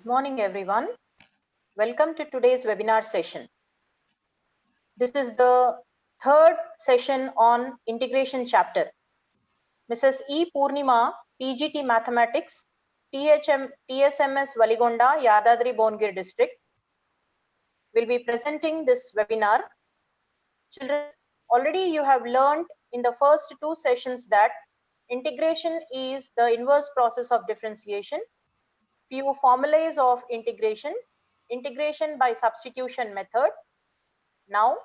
morning, everyone. Welcome to today's webinar session. This is the third session on integration chapter. Mrs. E. Purnima, PGT Mathematics, TSMS Valigonda, Yadadri Bongir District, will be presenting this webinar. Children, already you have learned in the first two sessions that integration is the inverse process of differentiation. Few formulas of integration by substitution method. Now,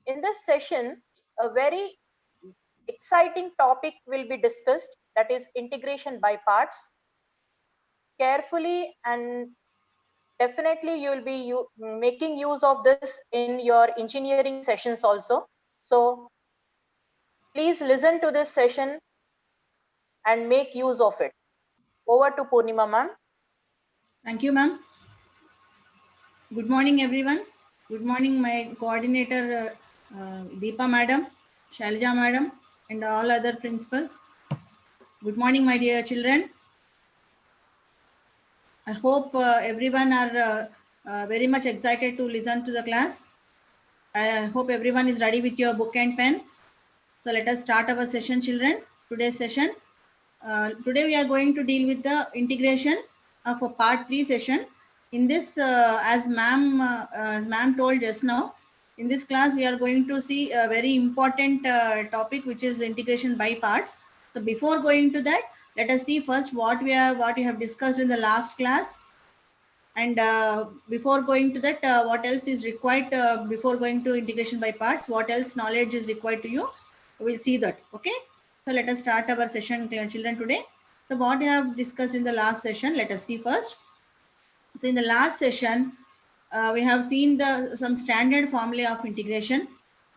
in this session, a very exciting topic will be discussed, that is integration by parts. Carefully and definitely you will be making use of this in your engineering sessions also. So please listen to this session and make use of it. Over to Purnima ma'am. Thank you, ma'am. Good morning, everyone. Good morning, my coordinator, Deepa madam, Shalija madam, and all other principals. Good morning, my dear children. I hope everyone are very much excited to listen to the class. I hope everyone is ready with your book and pen. So let us start our session, children. Today's session. Today we are going to deal with the integration of a part 3 session. In this, as ma'am told just now, in this class we are going to see a very important topic, which is integration by parts. So before going to that, let us see first what we have discussed in the last class. And before going to that, what else is required before going to integration by parts? What else knowledge is required to you? We'll see that. Okay. So let us start our session, children, today. So what we have discussed in the last session, let us see first. So in the last session, we have seen some standard formula of integration.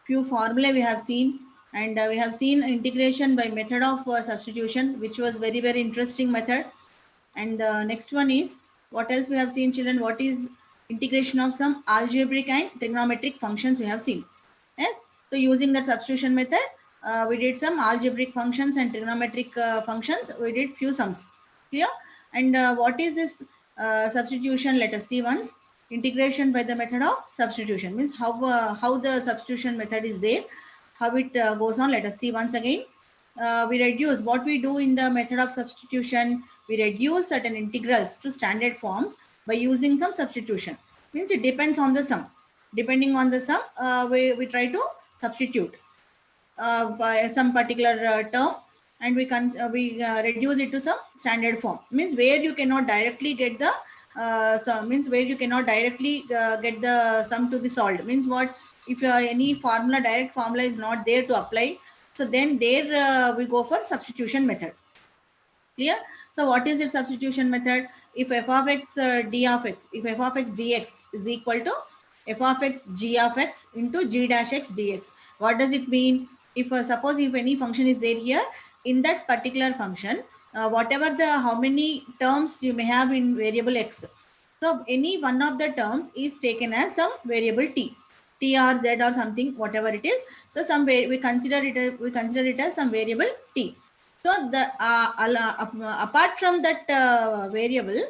Few formulae we have seen, and we have seen integration by method of substitution, which was very, very interesting method. And the next one is, what else we have seen, children? What is integration of some algebraic and trigonometric functions we have seen? Yes. So using that substitution method, we did some algebraic functions and trigonometric functions. We did few sums. Clear? And what is this substitution? Let us see once. Integration by the method of substitution means how the substitution method is there, how it goes on. Let us see once again. We reduce, what we do in the method of substitution, we reduce certain integrals to standard forms by using some substitution. Means it depends on the sum. Depending on the sum, we try to substitute by some particular term, and we reduce it to some standard form. Means where you cannot directly get the get the sum to be solved. Means what, if any direct formula is not there to apply, so then there we go for substitution method. Clear? So what is the substitution method? If f of x d of x, if f of x dx is equal to f of x g of x into g dash x dx. What does it mean? If suppose if any function is there here, in that particular function, whatever how many terms you may have in variable x. So any one of the terms is taken as some variable t or z or something, whatever it is. So some way we consider it as some variable t. So the apart from that variable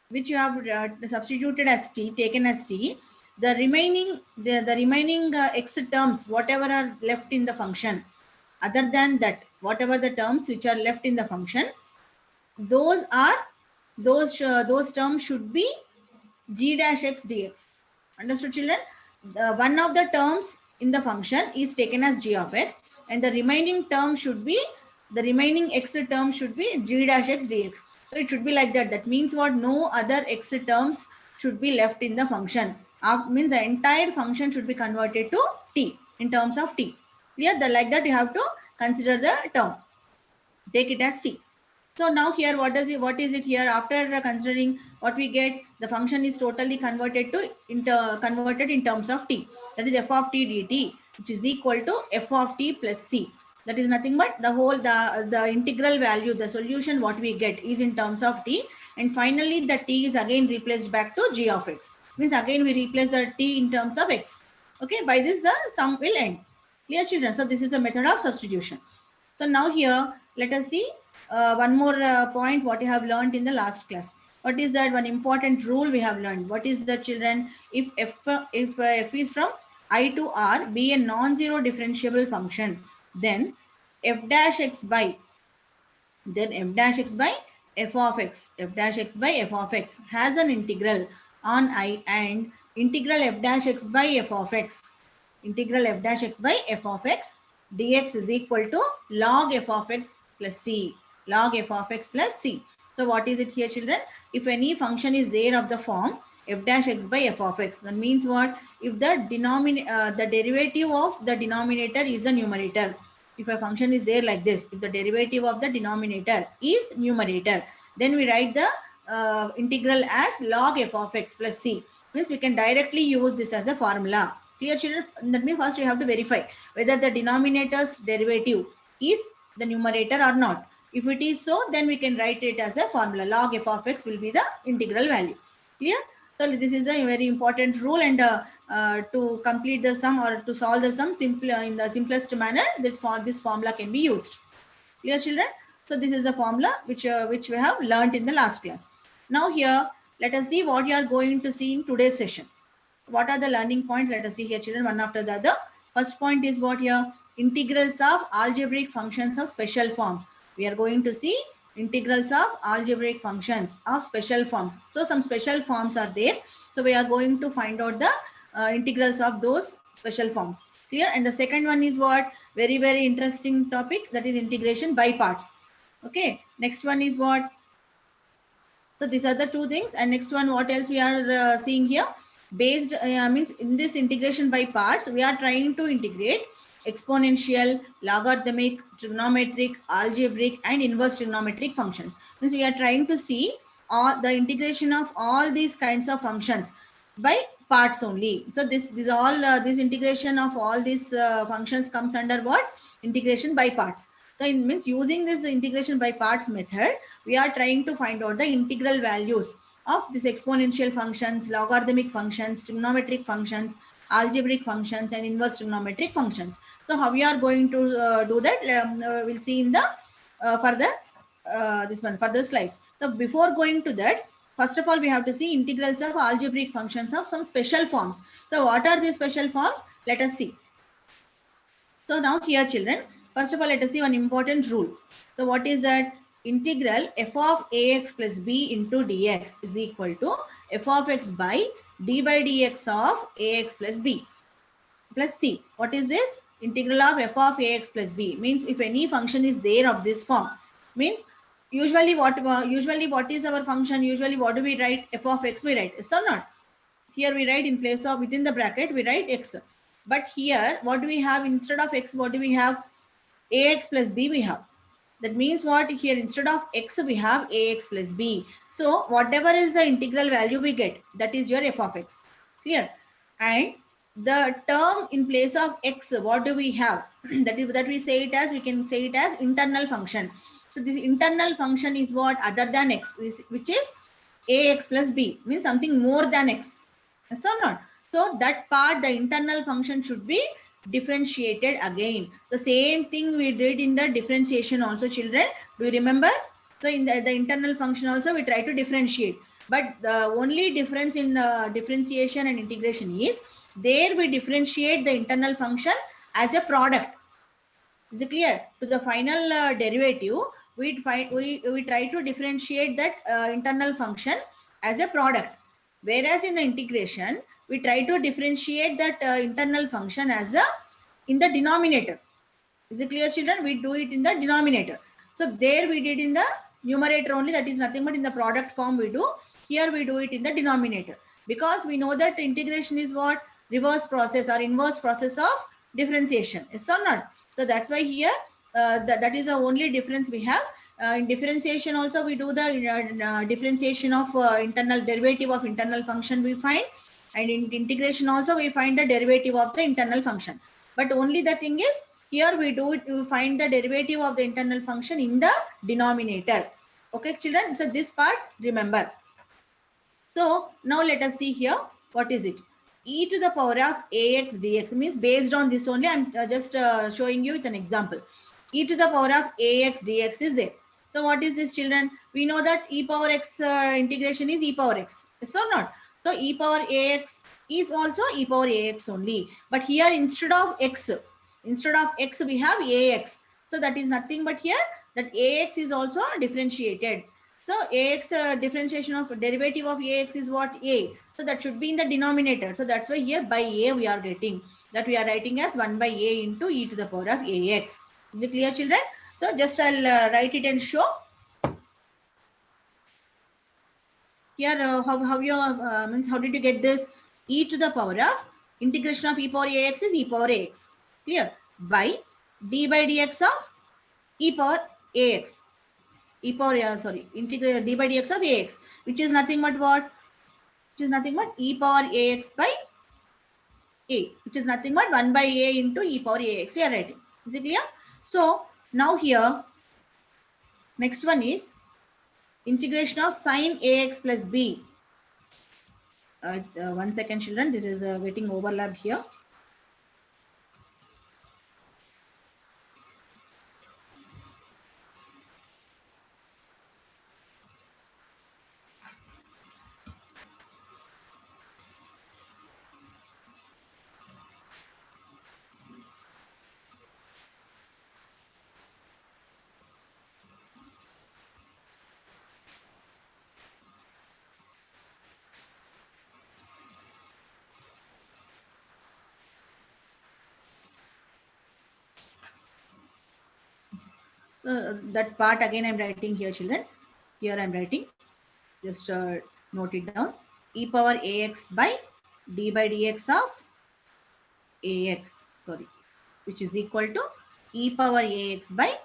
which you have substituted as t, taken as t, the remaining x terms, whatever are left in the function, other than that, whatever the terms which are left in the function, those terms should be g dash x dx. Understood, children? One of the terms in the function is taken as g of x, and the remaining term should be, the remaining x term should be g dash x dx. So it should be like that. That means what? No other x terms should be left in the function. Means the entire function should be converted to t in terms of t. Clear? Like that you have to consider the term. Take it as t. So now here, what is it here? After considering what we get, the function is totally converted in terms of t. That is f of t dt, which is equal to f of t plus c. That is nothing but the integral value, the solution what we get is in terms of t, and finally the t is again replaced back to g of x. Means again we replace the t in terms of x. Okay, by this the sum will end. Clear, children? So this is a method of substitution. So now here let us see one more point what you have learned in the last class. What is that? One important rule we have learned. What is the children? If f is from I to R be a non-zero differentiable function, then f dash x by f dash x by f of x, f dash x by f of x has an integral on I, and integral f dash x by f of x, integral f dash x by f of x dx is equal to log f of x plus c, log f of x plus c. So what is it here, children? If any function is there of the form f dash x by f of x, that means what? If the the derivative of the denominator is the numerator. If a function is there like this, if the derivative of the denominator is numerator, then we write the integral as log f of x plus c. Means we can directly use this as a formula. Clear, children? That means first we have to verify whether the denominator's derivative is the numerator or not. If it is so, then we can write it as a formula. Log f of x will be the integral value. Clear? So this is a very important rule, and to complete the sum or to solve the sum in the simplest manner, that this formula can be used. Clear, children? So this is the formula which we have learned in the last class. Now here, let us see what you are going to see in today's session. What are the learning points? Let us see here, children, one after the other. First point is what here? Integrals of algebraic functions of special forms. We are going to see integrals of algebraic functions of special forms. So some special forms are there. So we are going to find out the integrals of those special forms. Clear? And the second one is what? Very, very interesting topic, that is integration by parts. Okay. Next one is what? So these are the two things. And next one, what else we are seeing here? Based means in this integration by parts, we are trying to integrate exponential, logarithmic, trigonometric, algebraic, and inverse trigonometric functions. Means we are trying to see all the integration of all these kinds of functions by parts only. So this integration of all these functions comes under what? Integration by parts. So it means using this integration by parts method, we are trying to find out the integral values of these exponential functions, logarithmic functions, trigonometric functions, algebraic functions, and inverse trigonometric functions. So how we are going to do that, we'll see in the further slides. So before going to that, first of all, we have to see integrals of algebraic functions of some special forms. So what are these special forms? Let us see. So now here, children, first of all, let us see one important rule. So what is that? Integral f of ax plus b into dx is equal to f of x by d by dx of ax plus b plus c. What is this? Integral of f of ax plus b means if any function is there of this form, means usually what is our function? Usually what do we write? F of x we write, yes or not? Here we write in place of, within the bracket we write x. But here what do we have? Instead of x, what do we have? Ax plus b we have. That means what? Here instead of x we have ax plus b. So whatever is the integral value we get, that is your f of x. Clear? And the term in place of x, what do we have? that we say it as, we can say it as internal function. So this internal function is what? Other than x, which is ax plus b, means something more than x. Yes or not? So that part, the internal function should be differentiated again. The same thing we did in the differentiation also, children. Do you remember? So in the internal function also we try to differentiate. But the only difference in differentiation and integration is, there we differentiate the internal function as a product. Is it clear? To the final derivative, we try to differentiate that internal function as a product. Whereas in the integration, we try to differentiate that internal function as in the denominator. Is it clear, children? We do it in the denominator. So there we did in the numerator only, that is nothing but in the product form we do. Here we do it in the denominator, because we know that integration is what? Reverse process or inverse process of differentiation. Yes or not? So that's why here that is the only difference we have. In differentiation also we do the differentiation of internal derivative of internal function we find, and in integration also we find the derivative of the internal function. But only the thing is, here we find the derivative of the internal function in the denominator. Okay, children? So this part remember. So now let us see here, what is it? E to the power of ax dx means based on this only, I'm just showing you with an example. E to the power of ax dx is there. So what is this, children? We know that e power x integration is e power x. Yes or not? So e power ax is also e power ax only. But here instead of x we have ax. So that is nothing but here that ax is also differentiated. So ax differentiation of derivative of ax is what? A. So that should be in the denominator. So that's why here by a we are getting that we are writing as 1 by a into e to the power of ax. Is it clear, children? So just I'll write it and show. Here how you means how did you get this? E to the power of integration of e power ax is e power ax. Clear? By d by dx of e power ax. E power integral d by dx of ax, which is nothing but what? Which is nothing but e power ax by a, which is nothing but 1 by a into e power ax. We are writing. Is it clear? So now here next one is integration of sine ax plus b. 1 second, children. This is getting overlapped here. That part again I'm writing here, children. Here I'm writing. Just note it down. E power ax by d by dx of ax, sorry, which is equal to e power ax by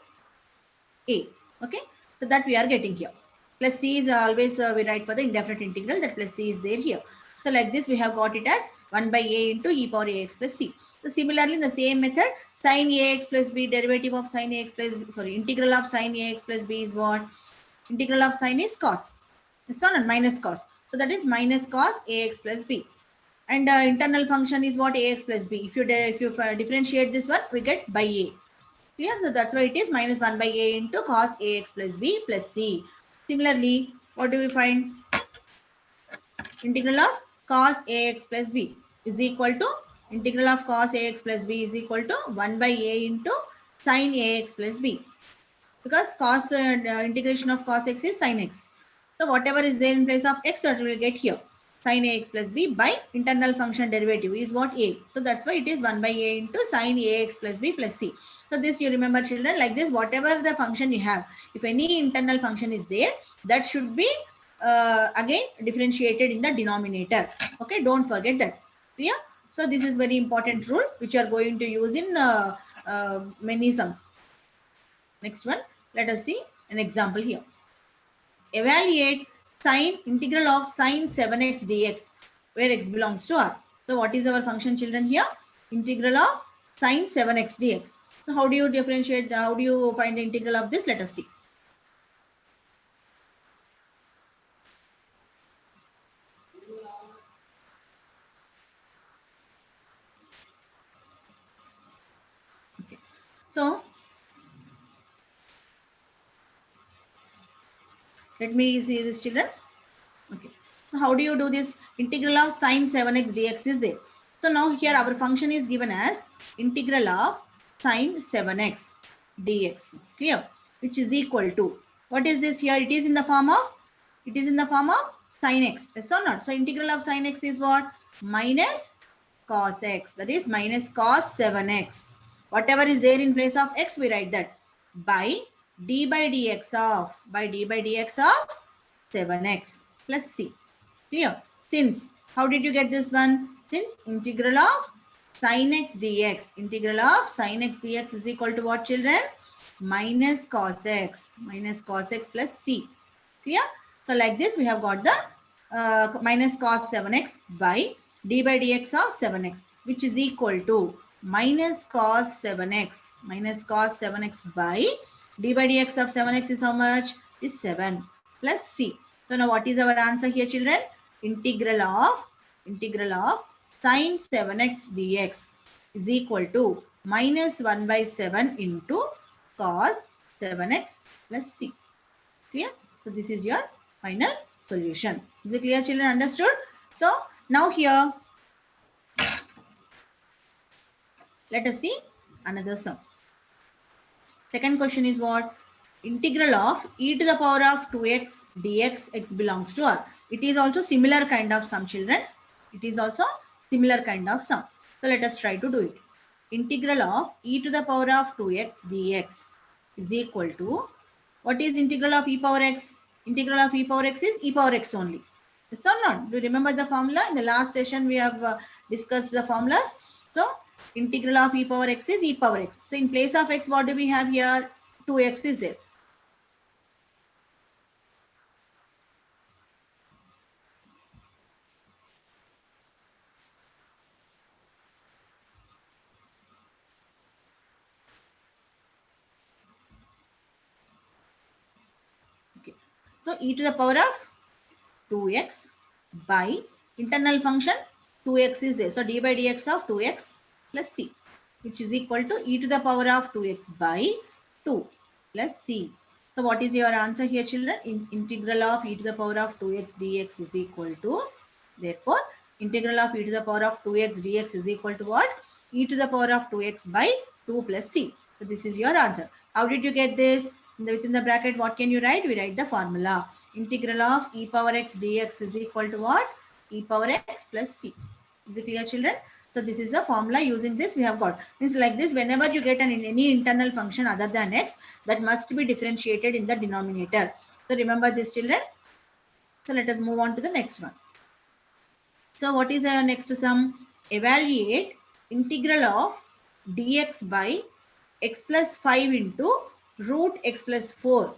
a. Okay, so that we are getting here. Plus c is always we write for the indefinite integral, that plus c is there here. So like this we have got it as 1 by a into e power ax plus c. So similarly in the same method, sine ax plus b, derivative of sine ax plus, sorry, integral of sine ax plus b is what? Integral of sine is cos. It's not minus cos. So that is minus cos ax plus b. And internal function is what? Ax plus b. If you differentiate this one, we get by a. Clear? So that's why it is minus 1 by a into cos ax plus b plus c. Similarly, what do we find? Integral of cos ax plus b is equal to integral of cos ax plus b is equal to 1 by a into sin ax plus b. Because cos integration of cos x is sin x. So whatever is there in place of x, that we will get here. Sin ax plus b by internal function derivative is what? A. So that's why it is 1 by a into sin ax plus b plus c. So this you remember, children, like this, whatever the function you have, if any internal function is there, that should be again differentiated in the denominator. Okay, don't forget that. Clear? So this is very important rule which you are going to use in many sums. Next one, let us see an example here. Evaluate sine integral of sine 7x dx where x belongs to R. So what is our function, children, here? Integral of sine 7x dx. So how do you differentiate, how do you find the integral of this? Let us see. Okay. So let me see this, children. Okay. So how do you do this? Integral of sine 7x dx is there. So now here our function is given as integral of sine 7x dx. Clear? Which is equal to, what is this here? It is in the form of sine x. Yes or not? So integral of sine x is what? Minus cos x. That is minus cos 7x. Whatever is there in place of x, we write that by d by dx of 7x plus c. Clear? Since, how did you get this one? Since integral of sin x dx, is equal to what, children? Minus cos x plus c. Clear? So like this we have got the minus cos 7x by d by dx of 7x, which is equal to minus cos 7x by d by dx of 7x is how much? Is 7 plus c. So now what is our answer here, children? Integral of sin 7x dx is equal to minus 1 by 7 into cos 7x plus c. Clear? So this is your final solution. Is it clear, children? Understood? So now here, let us see another sum. Second question is what? Integral of e to the power of 2x dx x belongs to R. It is also similar kind of sum, children. It is also similar kind of sum. So let us try to do it. Integral of e to the power of 2x dx is equal to, what is integral of e power x? Integral of e power x is e power x only. Yes or not? Do you remember the formula? In the last session, we have discussed the formulas. So integral of e power x is e power x. So in place of x, what do we have here? 2x is there. Okay. So e to the power of 2x by internal function 2x is there. So d by dx of 2x plus c, which is equal to e to the power of 2x by 2 plus c. So what is your answer here, children? Integral of e to the power of 2x dx is equal to, therefore, integral of e to the power of 2x dx is equal to what? E to the power of 2x by 2 plus c. So this is your answer. How did you get this? Within the bracket, what can you write? We write the formula. Integral of e power x dx is equal to what? E power x plus c. Is it clear, children? So this is the formula. Using this, we have got. It's like this. Whenever you get any internal function other than x, that must be differentiated in the denominator. So remember this, children. So let us move on to the next one. So what is our next sum? Evaluate integral of dx by x plus 5 into root x plus 4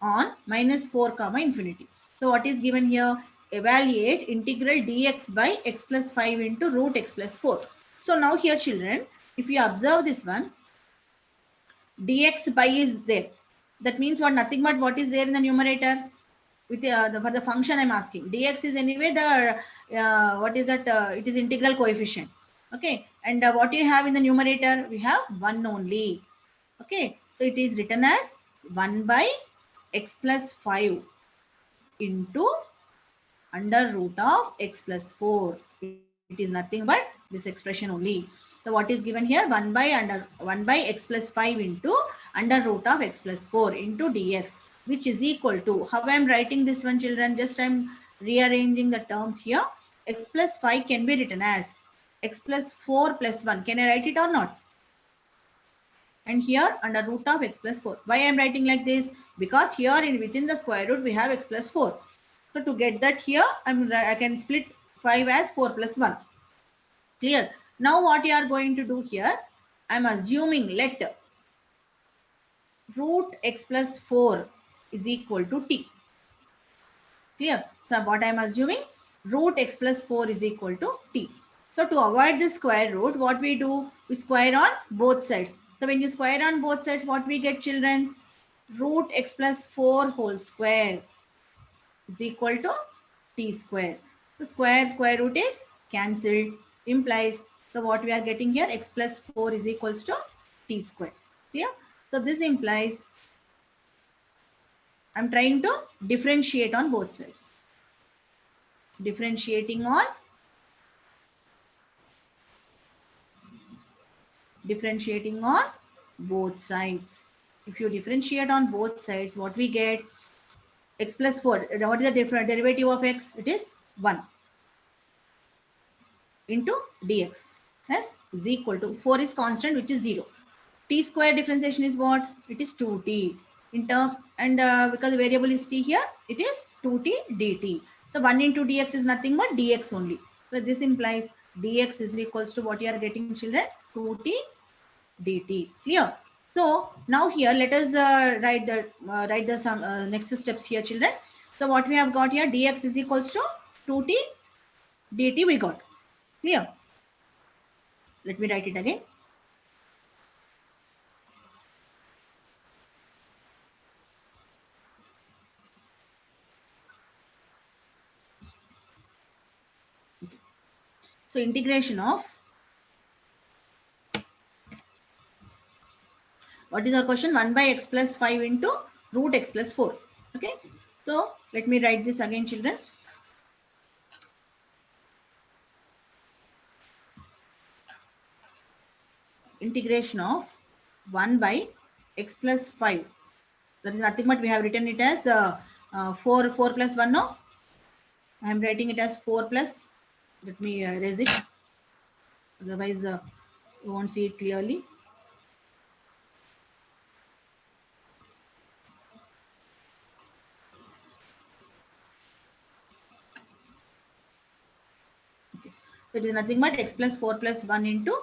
on minus 4 comma infinity. So what is given here? Evaluate integral dx by x plus 5 into root x plus 4. So now here, children, if you observe this one, dx by is there. That means what? Nothing but what is there in the numerator? With for the function I'm asking. Dx is anyway the, what is that? It is integral coefficient. Okay. And what you have in the numerator? We have 1 only. Okay. So it is written as 1 by x plus 5 into under root of x plus 4. It is nothing but this expression only. So what is given here? 1 by x plus 5 into under root of x plus 4 into dx, which is equal to, how I am writing this one, children? Just I am rearranging the terms here. X plus 5 can be written as x plus 4 plus 1. Can I write it or not? And here under root of x plus 4. Why I am writing like this? Because here within the square root we have x plus 4. So to get that here, I can split 5 as 4 plus 1. Clear? Now what you are going to do here? I am assuming let root x plus 4 is equal to t. Clear? So what I am assuming? Root x plus 4 is equal to t. So to avoid the square root, what we do? We square on both sides. So when you square on both sides, what we get, children? Root x plus 4 whole square is equal to t square. So square root is cancelled. Implies, so what we are getting here, x plus 4 is equals to t square. Clear? So this implies I'm trying to differentiate on both sides. Differentiating on both sides. If you differentiate on both sides, what we get? X plus 4. What is the different derivative of x? It is 1 into dx. Yes, is equal to 4 is constant, which is 0. T square differentiation is what? It is 2t. In term, and because the variable is t here, it is 2t dt. So 1 into dx is nothing but dx only. So this implies dx is equals to what you are getting, children? 2t dt. Clear? So now here let us write the some next steps here, children. So what we have got here, dx is equals to 2t dt we got. Clear? Let me write it again. Okay. So integration of, what is our question? 1 by x plus 5 into root x plus 4. Okay, so let me write this again, children. Integration of 1 by x plus 5. That is nothing but we have written it as 4 plus 1. No, I am writing it as 4 plus. Let me erase it. Otherwise, you won't see it clearly. Okay. So it is nothing but x plus 4 plus 1 into,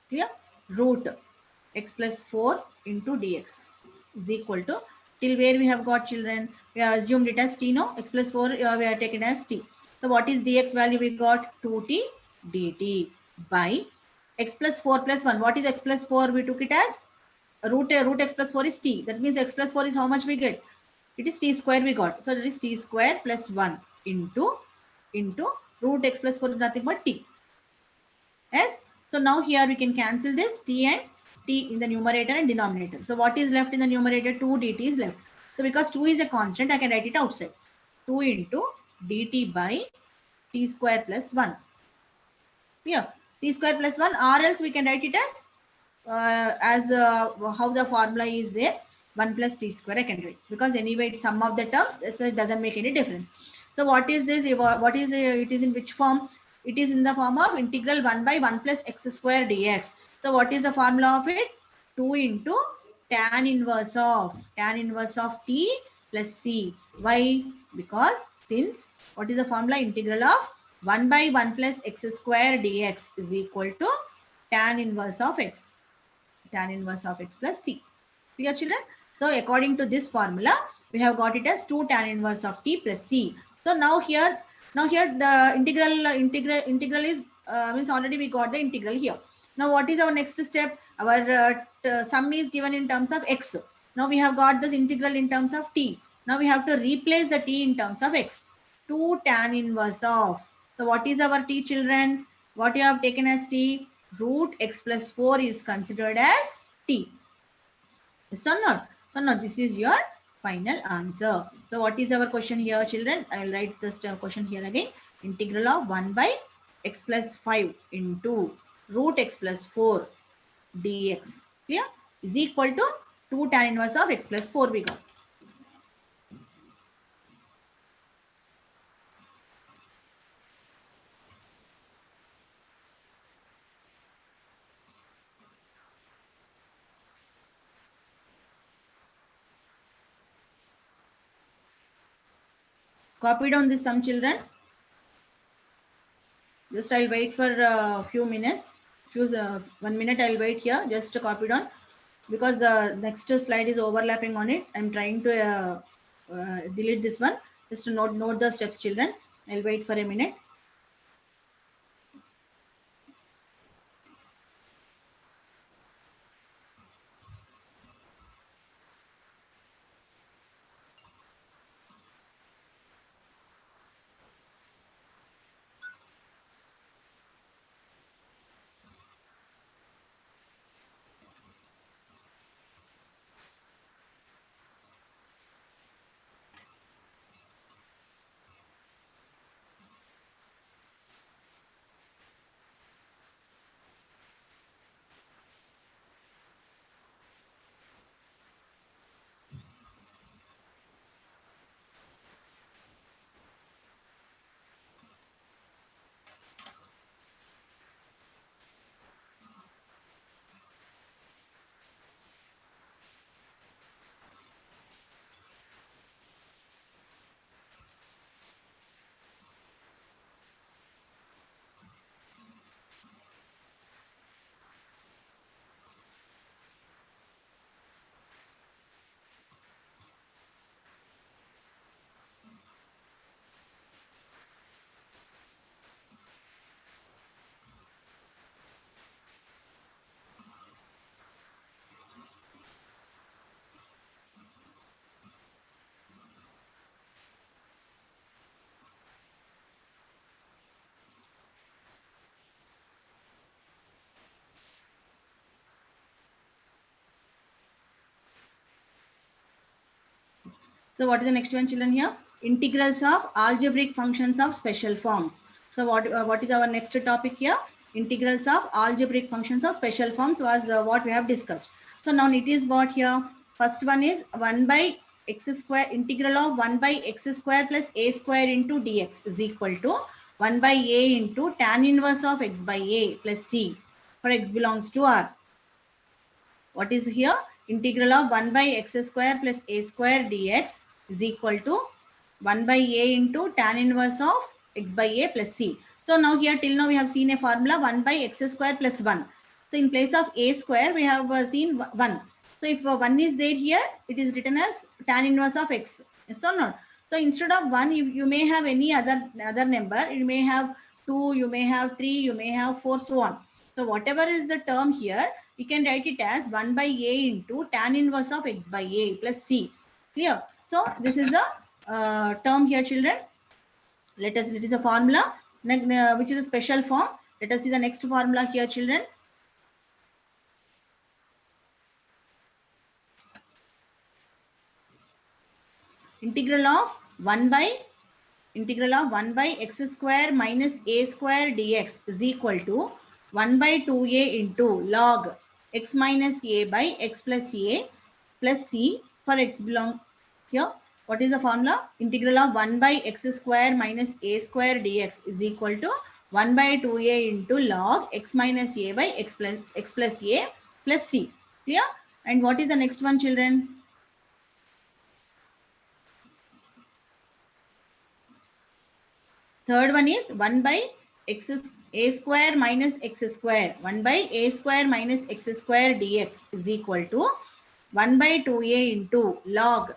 clear, root x plus 4 into dx is equal to, till where we have got, children, we have assumed it as t. No, x plus 4 we have taken as t. So what is dx value? We got 2t dt by x plus 4 plus 1. What is x plus 4? We took it as root x plus 4 is t. That means x plus 4 is how much we get? It is t square we got. So that is t square plus 1 into root x plus 4 is nothing but t. Yes. So now here we can cancel this t and t in the numerator and denominator. So what is left in the numerator? 2 dt is left. So because 2 is a constant, I can write it outside. 2 into dt by t square plus 1. Here, t square plus 1, or else we can write it as how the formula is there, 1 plus t square I can write, because anyway it's sum of the terms, so it doesn't make any difference. So what is this? What is it is in which form? It is in the form of integral 1 by 1 plus x square dx. So what is the formula of it? 2 into tan inverse of t plus c. Why? Because since what is the formula? Integral of 1 by 1 plus x square dx is equal to tan inverse of x plus c. Clear, children? So according to this formula, we have got it as 2 tan inverse of t plus c. So now here the integral is means already we got the integral here. Now what is our next step? Our sum is given in terms of x. Now we have got this integral in terms of t. Now we have to replace the t in terms of x. 2 tan inverse of. So what is our t, children? What you have taken as t? Root x plus 4 is considered as t. Yes or not? So now this is your final answer. So what is our question here, children? I will write this question here again. Integral of 1 by x plus 5 into root x plus 4 dx, clear, is equal to 2 tan inverse of x plus 4 we got. Copied on this, some children? Just I'll wait for a few minutes. Choose 1 minute. I'll wait here. Just to copy on, because the next slide is overlapping on it. I'm trying to delete this one. Just to note the steps, children. I'll wait for a minute. So what is the next one, children, here? Integrals of algebraic functions of special forms. So what is our next topic here? Integrals of algebraic functions of special forms was what we have discussed. So now it is what here? First one is 1 by x square, integral of 1 by x square plus a square into dx is equal to 1 by a into tan inverse of x by a plus c for x belongs to R. What is here? Integral of 1 by x square plus a square dx is equal to 1 by a into tan inverse of x by a plus c. So now here till now we have seen a formula 1 by x square plus 1. So in place of a square we have seen 1. So if 1 is there here, it is written as tan inverse of x. Yes or not? So instead of 1, you may have any other number. You may have 2, you may have 3, you may have 4, so on. So whatever is the term here, we can write it as 1 by a into tan inverse of x by a plus c. Clear? So this is a term here, children. It is a formula which is a special form. Let us see the next formula here, children. Integral of 1 by x square minus a square dx is equal to 1 by 2a into log x minus a by x plus a plus c for x belong here. What is the formula? Integral of 1 by x square minus a square dx is equal to 1 by 2a into log x minus a by x plus a plus c. Clear? And what is the next one, children? Third one is 1 by a square minus x square. 1 by a square minus x square dx is equal to 1 by 2a into log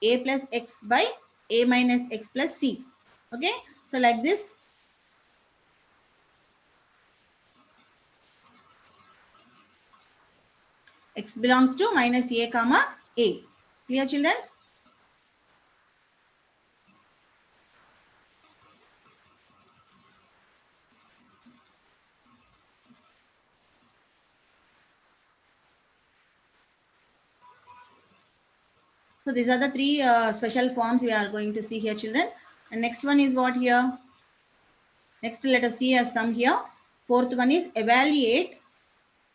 a plus x by a minus x plus c. Okay. So like this. X belongs to minus a comma a. Clear, children? So these are the three special forms we are going to see here, children. And next one is what here? Next, let us see a sum here. Fourth one is evaluate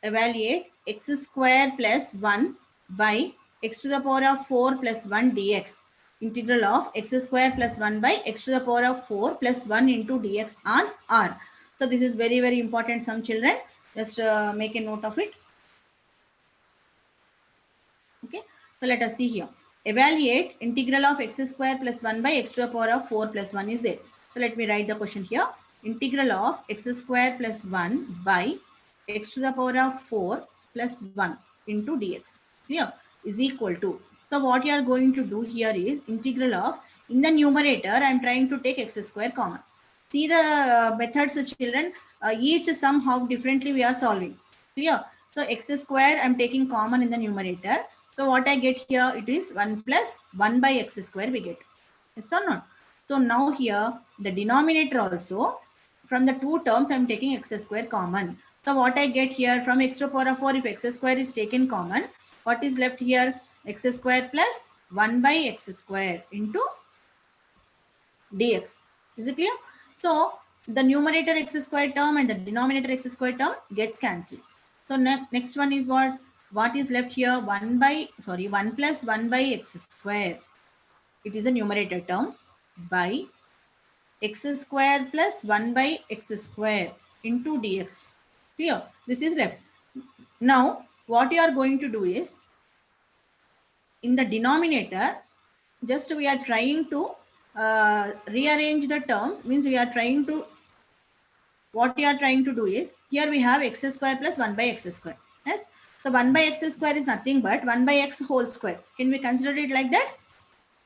x square plus 1 by x to the power of 4 plus 1 dx. Integral of x square plus 1 by x to the power of 4 plus 1 into dx on R. So this is very, very important sum, children. Just make a note of it. Okay. So let us see here. Evaluate integral of x square plus 1 by x to the power of 4 plus 1 is there. So let me write the question here. Integral of x square plus 1 by x to the power of 4 plus 1 into dx. Clear? Is equal to. So what you are going to do here is integral of, in the numerator I am trying to take x square common. See the methods, children. Each sum how differently we are solving. Clear? So x square I am taking common in the numerator. So what I get here, it is 1 plus 1 by x square we get. Yes or not? So now here the denominator also, from the two terms I am taking x square common. So what I get here from x to the power of 4, if x square is taken common, what is left here? X square plus 1 by x square into dx. Is it clear? So the numerator x square term and the denominator x square term gets cancelled. So next one is what? What is left here? 1 plus 1 by x square. It is a numerator term by x square plus 1 by x square into dx. Clear? This is left. Now, what you are going to do is, in the denominator, just we are trying to rearrange the terms. Means we are trying to, what we are trying to do is, here we have x square plus 1 by x square. Yes. So 1 by x square is nothing but 1 by x whole square. Can we consider it like that?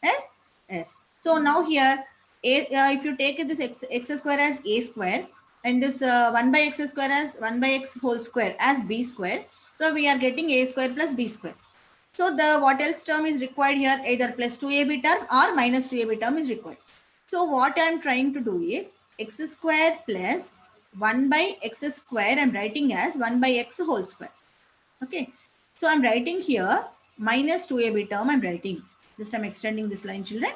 Yes. Yes. So now here, if you take this x square as a square and this 1 by x square as 1 by x whole square as b square. So we are getting a square plus b square. So the what else term is required here? Either plus 2ab term or minus 2ab term is required. So what I am trying to do is x square plus 1 by x square I am writing as 1 by x whole square. Okay. So I am writing here minus 2ab term I am writing. Just I'm extending this line, children.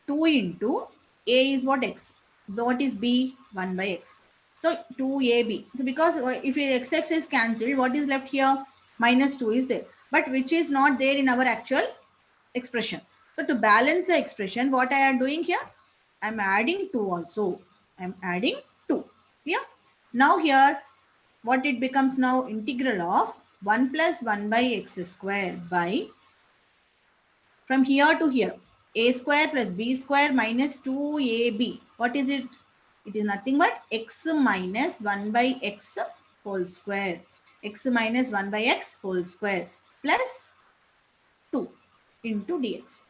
2 into a is what? X. What is b? 1 by x. So 2ab. So because if x is cancelled, what is left here? Minus 2 is there. But which is not there in our actual expression. So to balance the expression, what I am doing here? I'm adding 2 also. I'm adding 2. Yeah. Now here, what it becomes now? Integral of 1 plus 1 by x square by, from here to here, a square plus b square minus 2ab. What is it? It is nothing but x minus 1 by x whole square. X minus 1 by x whole square plus 2 into dx.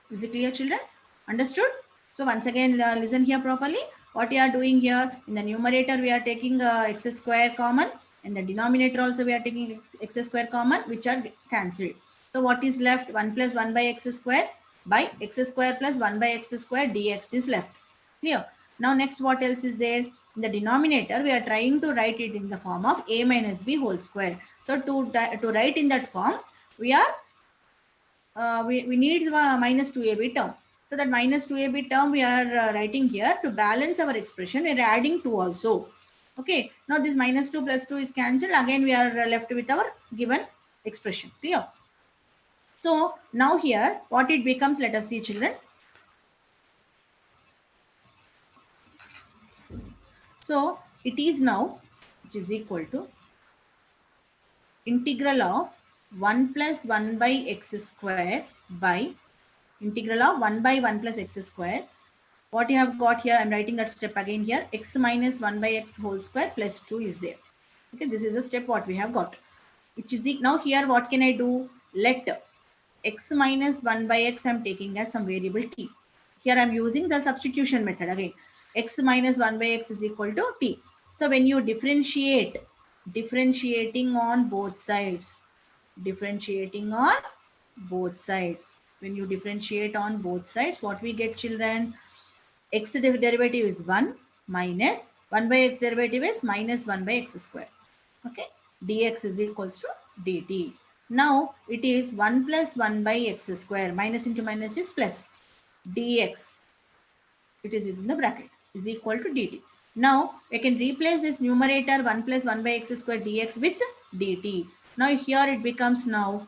Is it clear, children? Understood? So once again, listen here properly. What we are doing here, in the numerator, we are taking x square common. In the denominator also, we are taking x square common, which are cancelled. So what is left? 1 plus 1 by x square by x square plus 1 by x square dx is left. Clear? Now next, what else is there? In the denominator, we are trying to write it in the form of a minus b whole square. So to write in that form, we are we need minus 2ab term. So that minus 2ab term we are writing here to balance our expression. We are adding 2 also. Okay. Now this minus 2 plus 2 is cancelled. Again, we are left with our given expression. Clear? So now here, what it becomes, let us see, children. So it is now, which is equal to integral of 1 plus 1 by x square by integral of 1 by 1 plus x square. What you have got here, I'm writing that step again here. X minus 1 by x whole square plus 2 is there. Okay, this is a step what we have got. Which is now here, what can I do? Let x minus 1 by x I'm taking as some variable t. Here I'm using the substitution method again. X minus 1 by x is equal to t. So when you differentiating on both sides, differentiating on both sides. When you differentiate on both sides, what we get, children? X derivative is 1 minus 1 by x derivative is minus 1 by x square. Okay. Dx is equals to dt. Now it is 1 plus 1 by x square. Minus into minus is plus. Dx, it is in the bracket, is equal to dt. Now I can replace this numerator 1 plus 1 by x square dx with dt. Now here it becomes now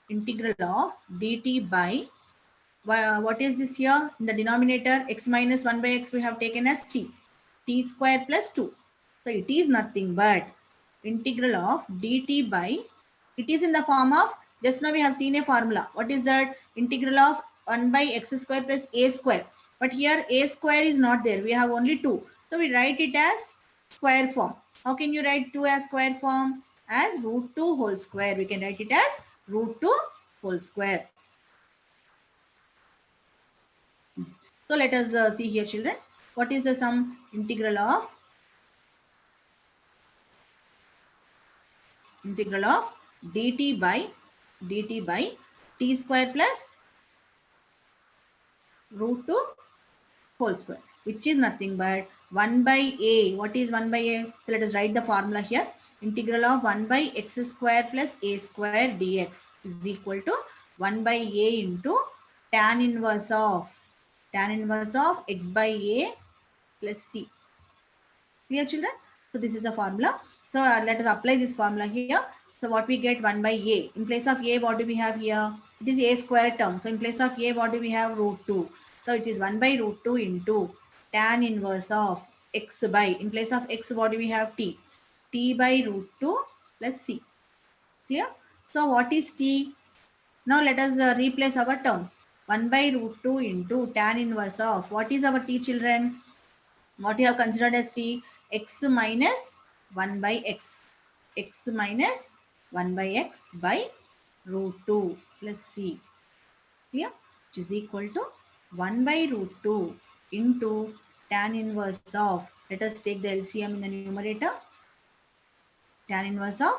integral of dt by, what is this here? In the denominator, x minus 1 by x we have taken as t square plus 2. So it is nothing but integral of dt by, it is in the form of, just now we have seen a formula. What is that? Integral of 1 by x square plus a square. But here a square is not there. We have only 2. So we write it as square form. How can you write 2 as square form? As root 2 whole square. We can write it as root 2 whole square. So let us see here, children. What is the sum? Integral of dt by t square plus root 2 whole square, which is nothing but 1 by a. What is 1 by a? So let us write the formula here. Integral of 1 by x square plus a square dx is equal to 1 by a into tan inverse of x by a plus c. Clear, children? So this is a formula. So let us apply this formula here. So what we get? 1 by a. In place of a, what do we have here? It is a square term. So in place of a, what do we have? Root 2. So it is 1 by root 2 into tan inverse of x by, in place of x, what do we have? T. T by root 2 plus c. Clear? So what is t? Now let us replace our terms. 1 by root 2 into tan inverse of, what is our t, children? What you have considered as t? X minus 1 by x. X minus 1 by x by root 2 plus c. Clear? Which is equal to 1 by root 2 into tan inverse of, let us take the LCM in the numerator. Tan inverse of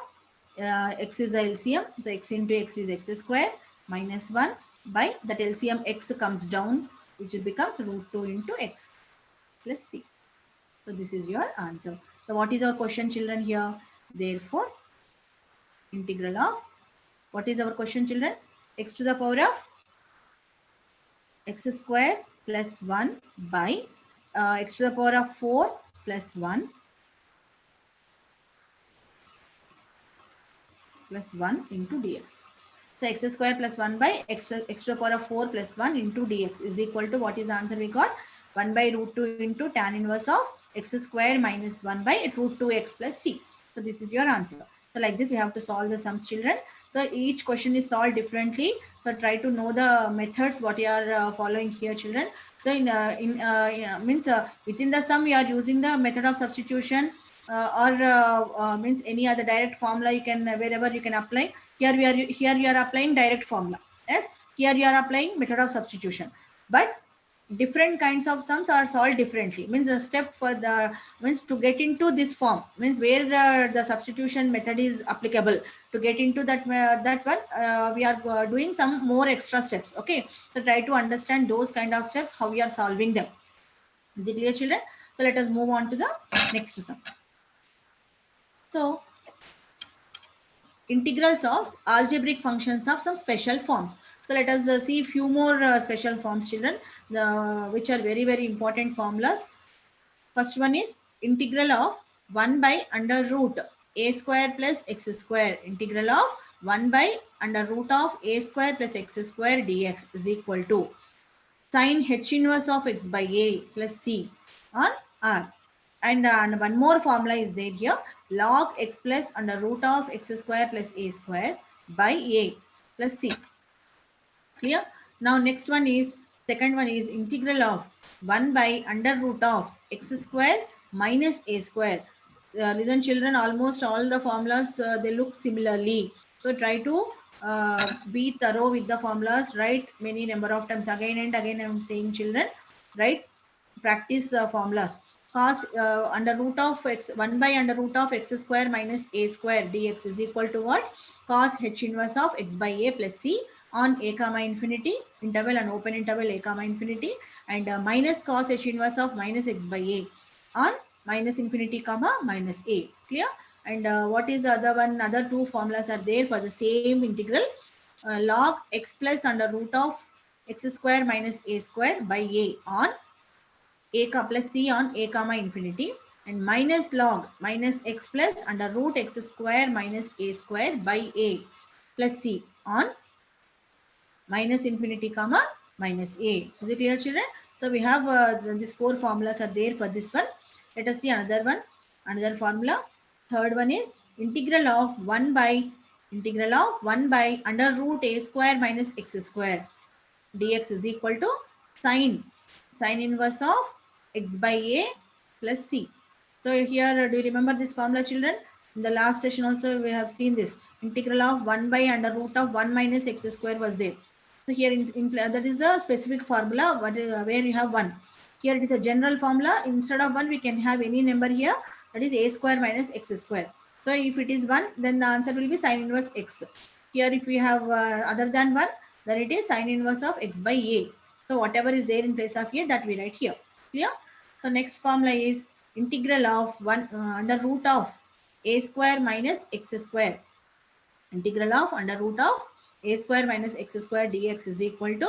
x is the LCM. So x into x is x square minus 1 by that LCM x comes down, which becomes root 2 into x plus c. So this is your answer. So what is our question, children, here? Therefore, integral of, what is our question, children? X to the power of x square plus 1 by x to the power of 4 plus 1 plus 1 into dx. So x square plus 1 by x to the power of 4 plus 1 into dx is equal to, what is the answer we got? 1 by root 2 into tan inverse of x square minus 1 by root 2x plus c. So this is your answer. So like this, we have to solve the sums, children. So each question is solved differently. So try to know the methods what you are following here, children. So within the sum, you are using the method of substitution or means any other direct formula you can wherever you can apply. Here you are applying direct formula. Yes, here you are applying method of substitution. But different kinds of sums are solved differently. Means the step for the means to get into this form means where the substitution method is applicable. To get into that one, we are doing some more extra steps. Okay, so try to understand those kind of steps how we are solving them. Is it clear, children? So let us move on to the next sum. So integrals of algebraic functions of some special forms. So let us see few more special forms, children, which are very, very important formulas. First one is integral of 1 by under root a square plus x square. Integral of 1 by under root of a square plus x square dx is equal to sin h inverse of x by a plus c on r. And one more formula is there here, log x plus under root of x square plus a square by a plus c. Clear? Now next one is, second one is integral of 1 by under root of x square minus a square. Listen, children, almost all the formulas they look similarly. So try to be thorough with the formulas, write many number of times. Again and again I am saying, children, right? Practice formulas. Cos under root of x 1 by under root of x square minus a square dx is equal to what? Cos h inverse of x by a plus c on a comma infinity interval and open interval a comma infinity, and minus cos h inverse of minus x by a on minus infinity comma minus a. Clear? And what is the other one? Other two formulas are there for the same integral. Log x plus under root of x square minus a square by a on a plus c on a comma infinity, and minus log minus x plus under root x square minus a square by a plus c on minus infinity comma minus a. Is it clear, children? So we have these four formulas are there for this one. Let us see another one, another formula. Third one is integral of 1 by under root a square minus x square dx is equal to sin inverse of x by a plus c. So here, do you remember this formula, children? In the last session also we have seen this. Integral of 1 by under root of 1 minus x square was there. So here that is the specific formula where you have 1. Here it is a general formula. Instead of 1, we can have any number here. That is a square minus x square. So if it is 1, then the answer will be sin inverse x. Here if we have other than 1, then it is sin inverse of x by a. So whatever is there in place of a, that we write here. Clear? So next formula is integral of 1 under root of a square minus x square. Integral of under root of a square minus x square dx is equal to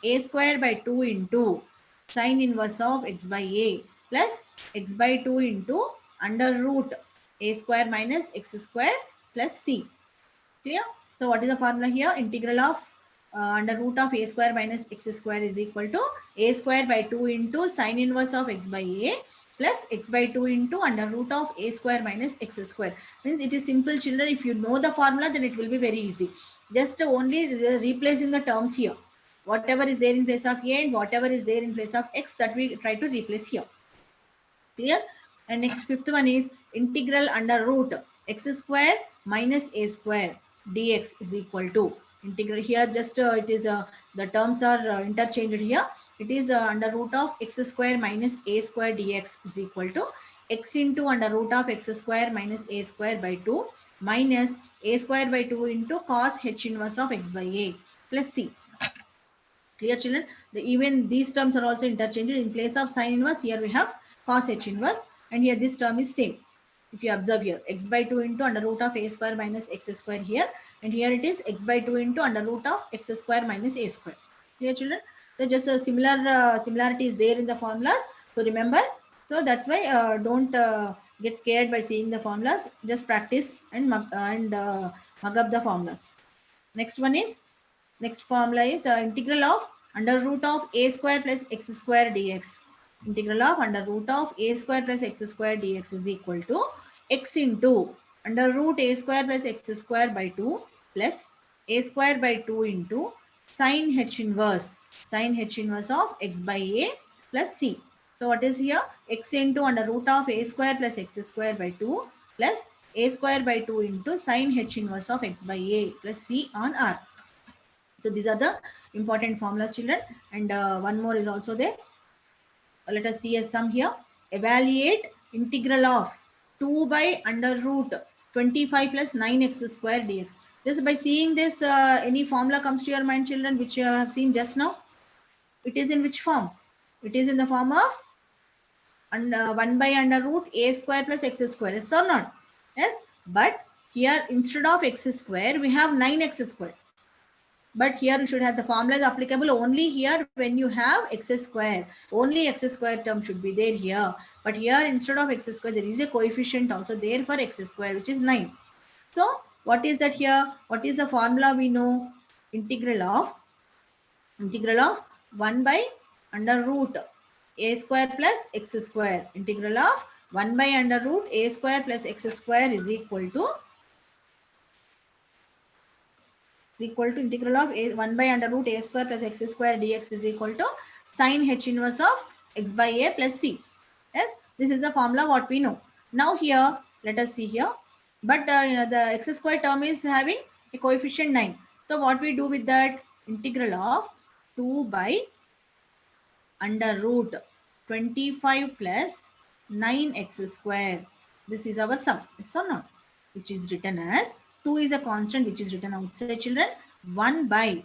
a square by 2 into sin inverse of x by a plus x by 2 into under root a square minus x square plus c. Clear? So what is the formula here? Integral of under root of a square minus x square is equal to a square by 2 into sin inverse of x by a plus x by 2 into under root of a square minus x square. Means it is simple, children. If you know the formula, then it will be very easy. Just only replacing the terms here. Whatever is there in place of a and whatever is there in place of x, that we try to replace here. Clear? And next, fifth one is integral under root x square minus a square dx is equal to integral. Here just it is the terms are interchanged here. It is under root of x square minus a square dx is equal to x into under root of x square minus a square by 2 minus a square by 2 into cos h inverse of x by a plus c. Clear, children? Even these terms are also interchanged. In place of sin inverse, here we have cos h inverse, and here this term is same. If you observe here, x by 2 into under root of a square minus x square here, and here it is x by 2 into under root of x square minus a square. Clear, children? So just a similarity is there in the formulas to remember. So that's why don't get scared by seeing the formulas. Just practice and mug up the formulas. Next formula is integral of under root of a square plus x square dx. Integral of under root of a square plus x square dx is equal to x into under root a square plus x square by 2 plus a square by 2 into sine h inverse of x by a plus c. So what is here? X into under root of a square plus x square by 2 plus a square by 2 into sine h inverse of x by a plus c on r. So these are the important formulas, children. And one more is also there. Let us see a sum here. Evaluate integral of 2 by under root 25 plus 9x square dx. Just by seeing this, any formula comes to your mind, children, which you have seen just now. It is in which form? It is in the form of 1 by under root a square plus x square. Yes or not? Yes. But here instead of x square, we have 9x square. But here you should have the formula is applicable only here when you have x square. Only x square term should be there here. But here instead of x square, there is a coefficient also there for x square, which is 9. So what is that here? What is the formula we know? Integral of 1 by under root a square plus x square. Integral of 1 by under root a square plus x square is equal to integral of 1 by under root a square plus x square dx is equal to sine h inverse of x by a plus c. Yes, this is the formula what we know. Now here, let us see here. But the x square term is having a coefficient 9. So what we do with that? Integral of 2 by under root 25 plus 9x square. This is our sum. Yes or not? Which is written as 2 is a constant which is written outside, children. 1 by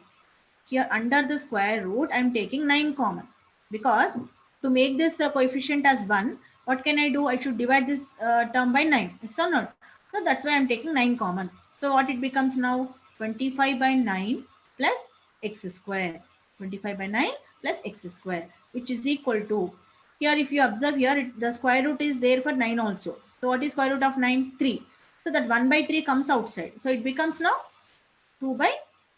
here under the square root I am taking 9 common, because to make this coefficient as 1, what can I do? I should divide this term by 9. Yes or not? So that's why I am taking 9 common. So what it becomes now? 25 by 9 plus x square. 25 by 9 plus x square, which is equal to, here if you observe here, the square root is there for 9 also. So what is square root of 9? 3. So that 1 by 3 comes outside. So it becomes now 2 by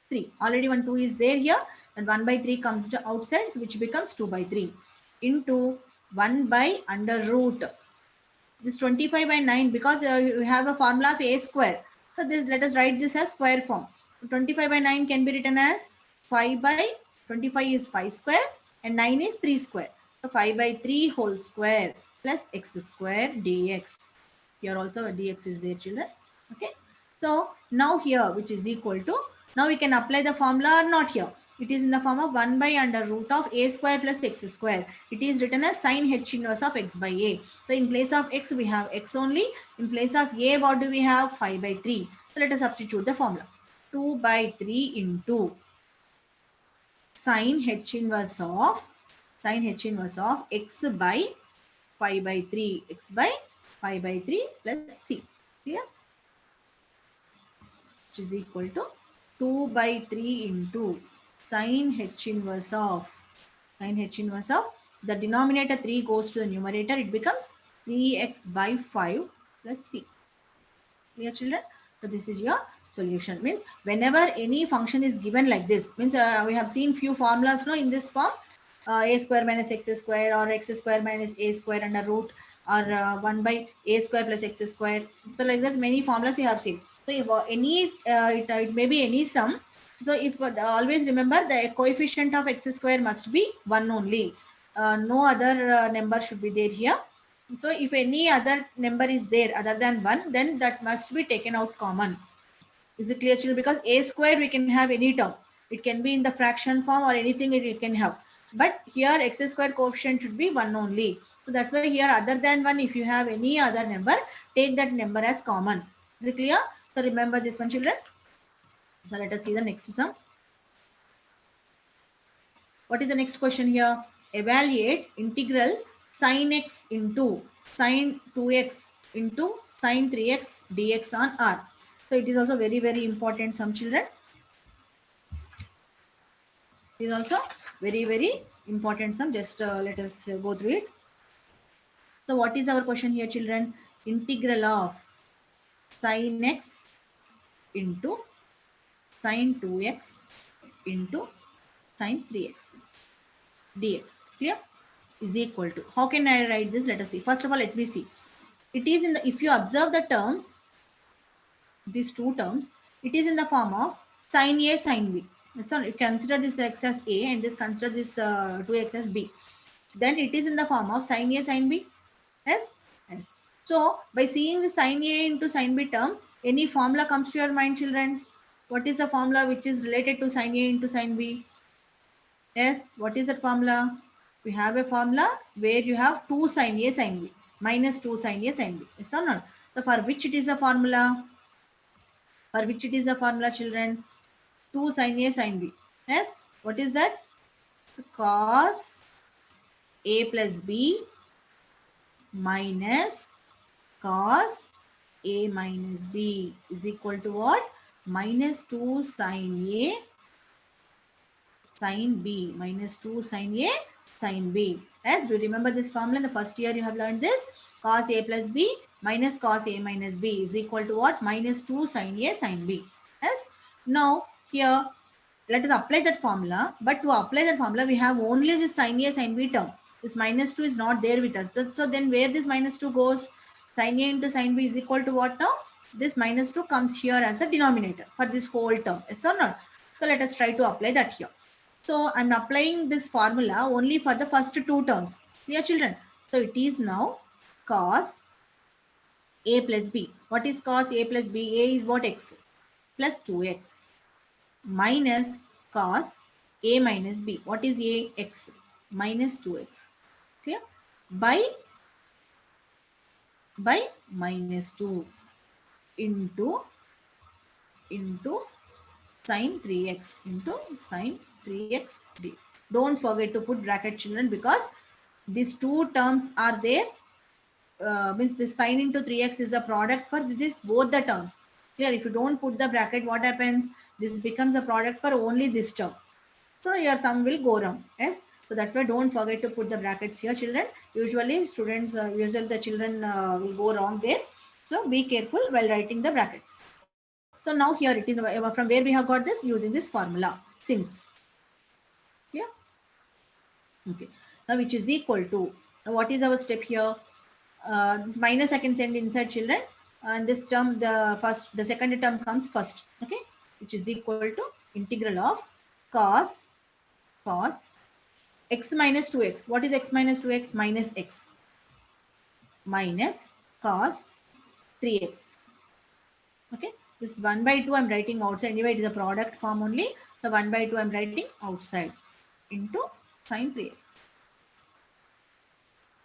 3. Already 2 is there here, and 1 by 3 comes to outside, so which becomes 2 by 3 into 1 by under root. This 25 by 9, because you have a formula of a square. So this, let us write this as square form. 25 by 9 can be written as 5 by 25 is 5 square and 9 is 3 square. So 5 by 3 whole square plus x square dx. Here also a dx is there, children. Okay. So now here, which is equal to, now we can apply the formula or not here. It is in the form of 1 by under root of a square plus x square. It is written as sine h inverse of x by a. So in place of x, we have x only. In place of a, what do we have? 5 by 3. So let us substitute the formula. 2 by 3 into sine h inverse of x by 5 by 3. X by 5 by 3 plus c. Clear? Which is equal to 2 by 3 into sine h inverse of the denominator 3 goes to the numerator. It becomes 3x by 5 plus c. Clear, children? So this is your solution. Means whenever any function is given like this, means we have seen few formulas in this form, a square minus x square, or x square minus a square under root, or 1 by a square plus x square. So like that many formulas you have seen. So if any it may be any sum. So if always remember, the coefficient of x square must be 1 only. No other number should be there here. So if any other number is there other than 1, then that must be taken out common. Is it clear, children? Because a square we can have any term. It can be in the fraction form or anything it can have. But here x square coefficient should be 1 only. So that's why here other than 1, if you have any other number, take that number as common. Is it clear? So remember this one, children. So let us see the next sum. What is the next question here? Evaluate integral sine x into sine 2x into sine 3x dx on R. So it is also very, very important, some children. It is also Very, very important sum. Just let us go through it. So what is our question here, children? Integral of sin x into sin 2x into sin 3x dx. Clear? Is equal to. How can I write this? Let us see. First of all, let me see. It is in the, if you observe the terms, these two terms, it is in the form of sin A, sin B. So you consider this x as A and this consider this 2x as B. Then it is in the form of sin A, sin B. Yes? Yes. So by seeing the sin A into sin B term, any formula comes to your mind, children? What is the formula which is related to sin A into sin B? Yes, what is that formula? We have a formula where you have 2 sin A sin B minus 2 sin A sin B. Yes or not? So for which it is a formula? For which it is a formula, children? 2 sin A sin B. Yes, what is that? Cos A plus B minus cos A minus B is equal to what? Minus 2 sin A sin B minus 2 sin A sin B. Yes, do you remember this formula? In the first year you have learned this. Cos A plus B minus cos A minus B is equal to what? Minus 2 sin A sin B. Yes. Now here let us apply that formula. But to apply that formula, we have only this sin A sin B term. This minus 2 is not there with us. So then where this minus 2 goes? Sin A into sin B is equal to what now? This minus 2 comes here as a denominator for this whole term. Yes or not? So let us try to apply that here. So I'm applying this formula only for the first two terms. Dear children. So it is now cos A plus B. What is cos A plus B? A is what? X plus 2x minus cos A minus B. What is A? X minus 2x. Clear? By minus 2 into sin 3x into sin 3x dx. Don't forget to put bracket, children, because these two terms are there. Means this sin into 3x is a product for this both the terms. Clear? If you don't put the bracket, what happens? This becomes a product for only this term. So your sum will go wrong. Yes. So that's why don't forget to put the brackets here, children. Usually usually the children will go wrong there. So be careful while writing the brackets. So now here it is from where we have got this using this formula since. Yeah. Okay. Now which is equal to, now what is our step here? This minus I can send inside, children, and this term the second term comes first. Okay, which is equal to integral of cos x minus 2x. What is x minus 2x? Minus x minus cos 3x. Okay, this 1 by 2 I'm writing outside. Anyway, it is a product form only. So 1 by 2 I'm writing outside into sin 3x.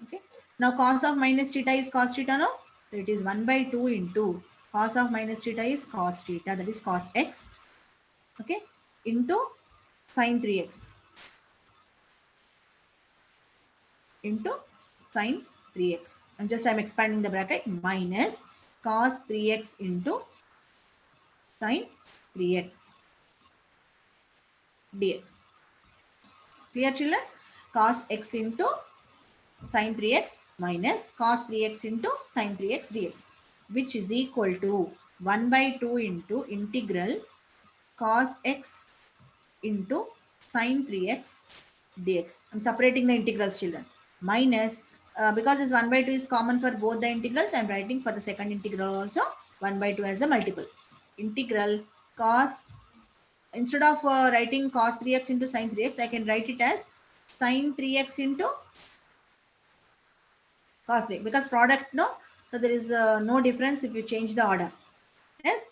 Okay. Now cos of minus theta is cos theta now. So it is 1 by 2 into cos of minus theta is cos theta, that is cos x. Okay. Into sin 3x. Into sin 3x. And I'm expanding the bracket, minus cos 3x into sin 3x dx. Clear, children? Cos x into sin 3x minus cos 3x into sin 3x dx, which is equal to 1 by 2 into integral cos x into sin 3x dx. I'm separating the integrals, children. Minus, because this 1 by 2 is common for both the integrals, I'm writing for the second integral also 1 by 2 as a multiple. Integral cos, instead of writing cos 3x into sin 3x, I can write it as sin 3x into cos 3, because product, no, so there is no difference if you change the order. Yes,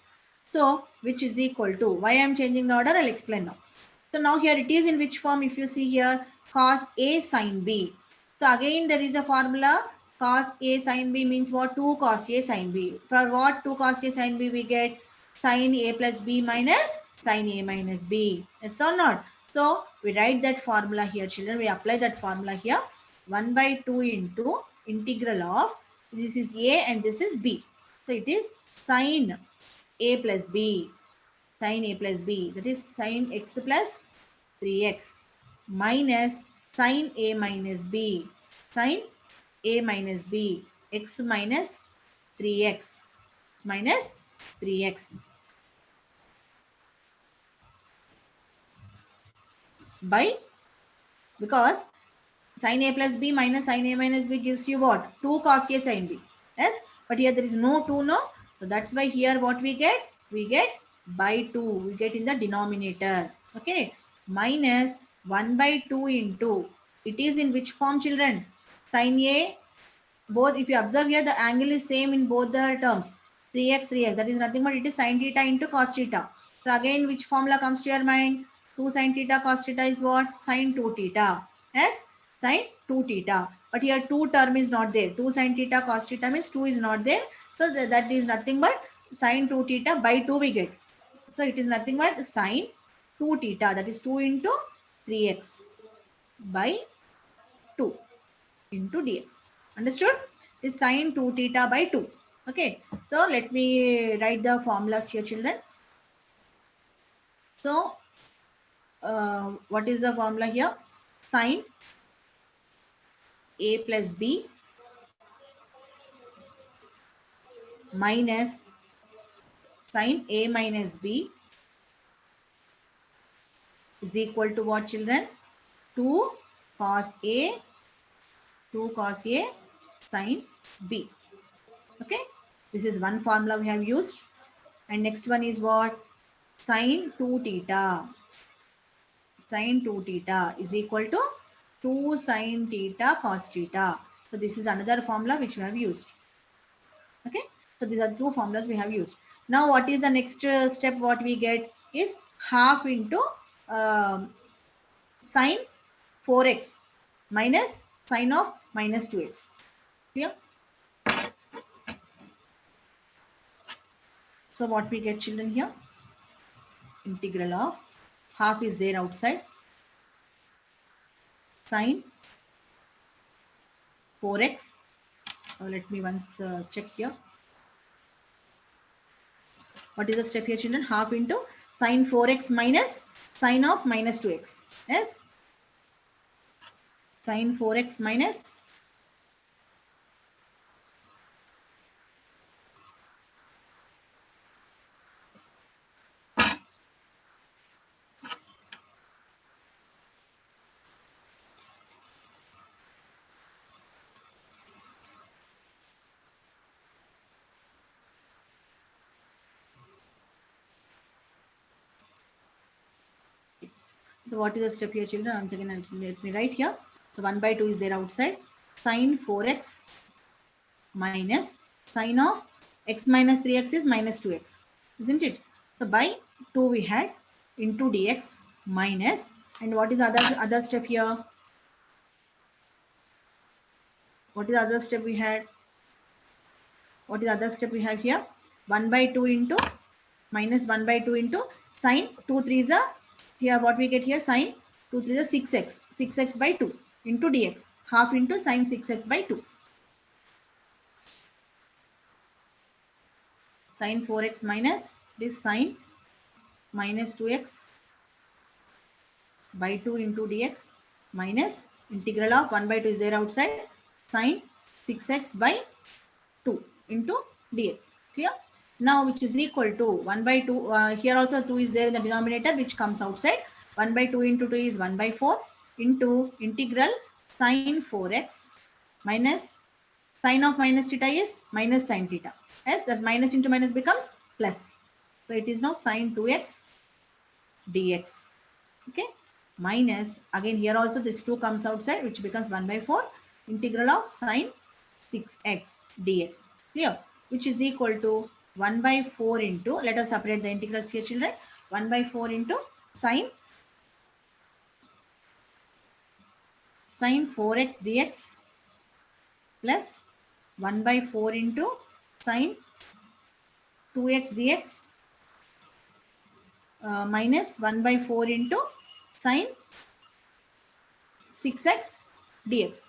so which is equal to, why I am changing the order, I'll explain now. So now here it is in which form? If you see here, cos A sin B. So again there is a formula, cos A sin B means what? 2 cos A sin B. For what 2 cos A sin B we get? Sin A plus B minus sin A minus B. Yes or not? So we write that formula here, children. We apply that formula here. 1 by 2 into integral of, this is A and this is B. So it is sin A plus B. Sin A plus B, that is sin x plus 3x minus sine A minus B. Sine A minus B. X minus 3x. Minus 3x. By, because sin A plus B minus sin A minus B gives you what? 2 cos A sin B. Yes. But here there is no 2, no. So that's why here what we get? We get by 2. We get in the denominator. Okay. Minus 1 by 2 into. It is in which form, children? Sin A, both, if you observe here, the angle is same in both the terms. 3x, 3x. That is nothing but it is sin theta into cos theta. So again, which formula comes to your mind? 2 sin theta cos theta is what? Sin 2 theta. Yes, sin 2 theta. But here 2 term is not there. 2 sin theta cos theta means 2 is not there. So that is nothing but sin 2 theta by 2 we get. So it is nothing but sin 2 theta. That is 2 into 3x by 2 into dx. Understood? Is sine 2 theta by 2. Okay. So let me write the formulas here, children. So what is the formula here? Sine A plus B minus sine A minus B is equal to what, children? 2 cos A, 2 cos A sine B. Okay. This is one formula we have used. And next one is what? Sine 2 theta. Sine 2 theta is equal to 2 sine theta cos theta. So this is another formula which we have used. Okay. So these are two formulas we have used. Now what is the next step? What we get is half into sine 4x minus sine of minus 2x. Clear? So what we get, children, here? Integral of half is there outside. Sine 4x. Let me once check here. What is the step here, children? Half into sine 4x minus sine of minus 2x. Yes. Sine 4x minus So what is the step here, children? Once again, let me write here. So 1 by 2 is there outside. Sine 4x minus sine of x minus 3x is minus 2x. Isn't it? So by 2 we had into dx minus. And what is other step here? What is the other step we had? What is the other step we have here? 1 by 2 into minus 1 by 2 into sine 2 3 is a, here what we get here, sine 2 3 is a 6x, 6x by 2 into dx, half into sine 6x by 2. Sine 4x minus this sine minus 2x by 2 into dx minus integral of 1 by 2 is there outside, sine 6x by 2 into dx. Clear? Now which is equal to 1 by 2. Here also 2 is there in the denominator which comes outside. 1 by 2 into 2 is 1 by 4 into integral sine 4x minus sine of minus theta is minus sine theta. Yes, that minus into minus becomes plus. So it is now sine 2x dx. Okay. Minus, again here also this 2 comes outside which becomes 1 by 4 integral of sine 6x dx. Clear? Which is equal to 1 by 4 into, let us separate the integrals here, children. 1 by 4 into sine 4x dx plus 1 by 4 into sine 2x dx minus 1 by 4 into sine 6x dx.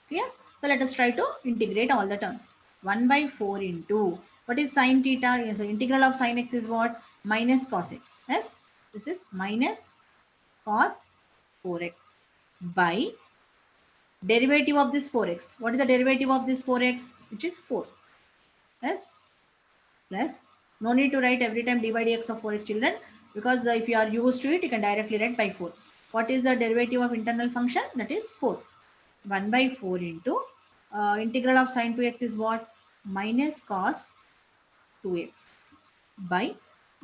Clear? So let us try to integrate all the terms. 1 by 4 into, what is sine theta? Yes, so integral of sine x is what? Minus cos x. Yes, this is minus cos 4x. by derivative of this 4x. What is the derivative of this 4x? Which is 4. Yes. Plus, no need to write every time d by dx of 4x, children, because if you are used to it, you can directly write by 4. What is the derivative of internal function? That is 4. 1 by 4 into integral of sine 2x is what? Minus cos 2x by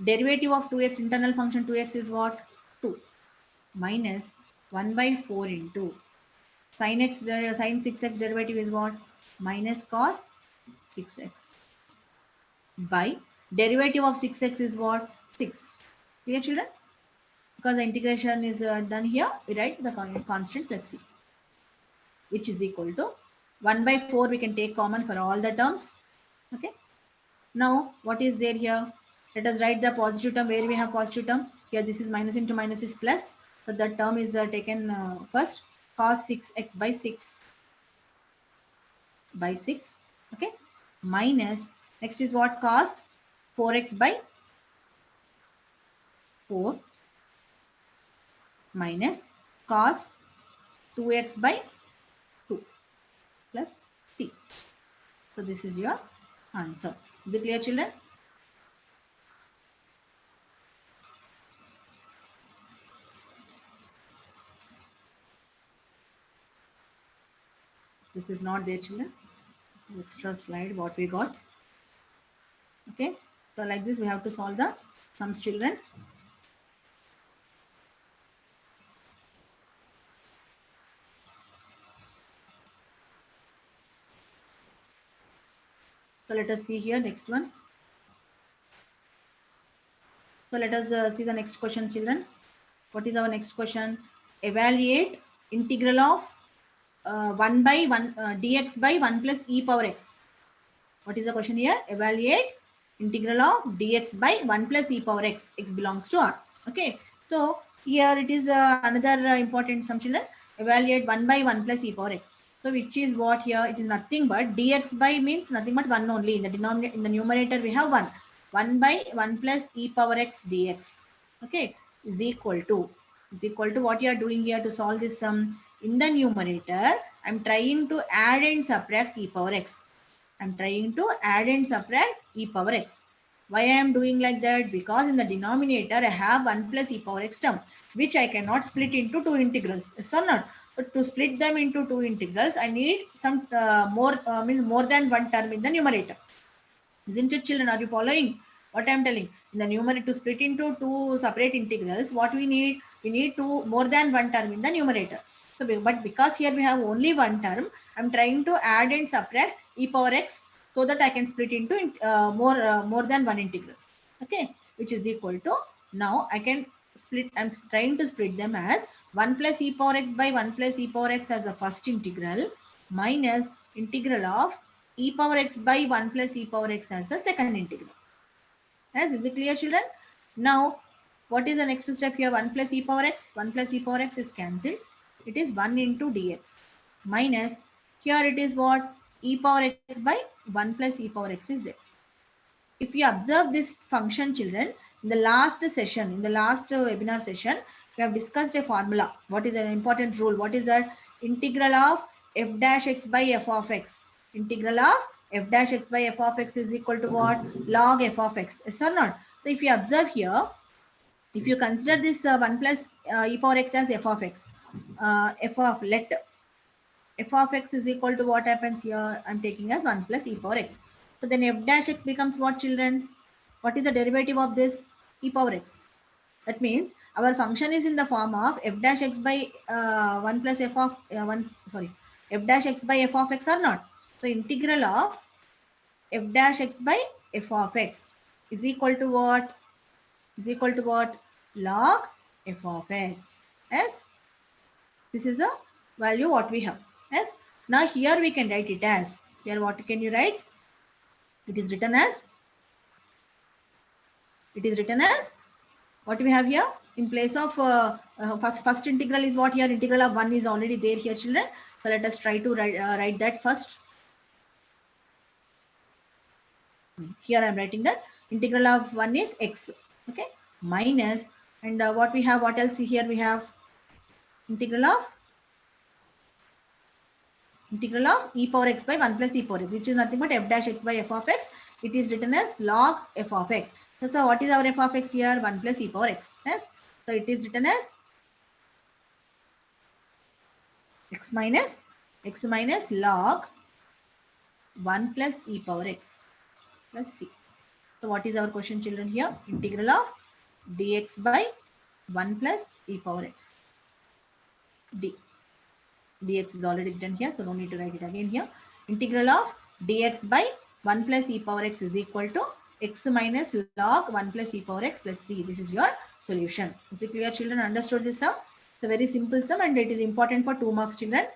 derivative of 2x, internal function 2x is what? 2 minus 1 by 4 into sin 6x derivative is what? Minus cos 6x by derivative of 6x is what? 6. Clear, children? Because the integration is done here, we write the constant plus c, which is equal to 1 by 4. We can take common for all the terms. Okay. Now, what is there here? Let us write the positive term. Where we have positive term? Here, this is minus into minus is plus. So, the term is taken first. Cos 6x by 6 by 6. Okay. Minus, next is what? Cos 4x by 4 minus cos 2x by 2 plus c. So, this is your answer. Is it clear, children? This is not there, children. So, extra slide what we got. Okay. So, like this we have to solve the sums, children. So, let us see here next one. So, let us see the next question, children. What is our next question? Evaluate integral of 1 by 1 dx by 1 plus e power x. What is the question here? Evaluate integral of dx by 1 plus e power x. X belongs to R. Okay. So, here it is another important sum, children. Evaluate 1 by 1 plus e power x. So, which is what here? It is nothing but dx by means nothing but 1 only. In the denominator, in the numerator, we have 1. 1 by 1 plus e power x dx. Okay. Is equal to what you are doing here to solve this sum. In the numerator, I am trying to add and subtract e power x. I'm trying to add and subtract e power x. Why I am doing like that? Because in the denominator I have 1 plus e power x term, which I cannot split into two integrals. Yes or not? But to split them into two integrals, I need some more than one term in the numerator. Isn't it, children? Are you following what I am telling? In the numerator, to split into two separate integrals, what we need? We need more than one term in the numerator. So, but because here we have only one term, I'm trying to add and subtract e power x so that I can split into more than one integral. Okay, which is equal to, now I can split. I'm trying to split them as 1 plus e power x by 1 plus e power x as a first integral minus integral of e power x by 1 plus e power x as the second integral. Yes, is it clear, children? Now, what is the next step here? 1 plus e power x. 1 plus e power x is cancelled. It is 1 into dx minus, here it is what? E power x by 1 plus e power x is there. If you observe this function, children, in the last session, in the last webinar session, we have discussed a formula. What is an important rule? What is that? Integral of f dash x by f of x. Integral of f dash x by f of x is equal to what? Log f of x. Yes or not? So, if you observe here, if you consider this 1 plus e power x as f of x, f of x is equal to what happens here? I'm taking as 1 plus e power x. So then f dash x becomes what, children? What is the derivative of this? E power x. That means our function is in the form of f dash x by 1 plus f of f dash x by f of x or not. So integral of f dash x by f of x is equal to what? Is equal to what? Log f of x. Yes. This is the value what we have. Yes. Now here we can write it as, here what can you write? It is written as, what we have here in place of first integral is what here? Integral of 1 is already there here, children. So let us try to write that first. Here I am writing that integral of 1 is x. Okay. Minus, and what we have, what else here we have? Integral of Integral of e power x by 1 plus e power x, which is nothing but f dash x by f of x. It is written as log f of x. So what is our f of x here? 1 plus e power x. Yes. So it is written as x minus log 1 plus e power x plus c. So what is our question, children, here? Integral of dx by 1 plus e power x. Dx is already written here, so no need to write it again here. Integral of dx by 1 plus e power x is equal to x minus log 1 plus e power x plus c. This is your solution. Is it clear, children? Understood this sum? It's a very simple sum and it is important for 2 marks, children.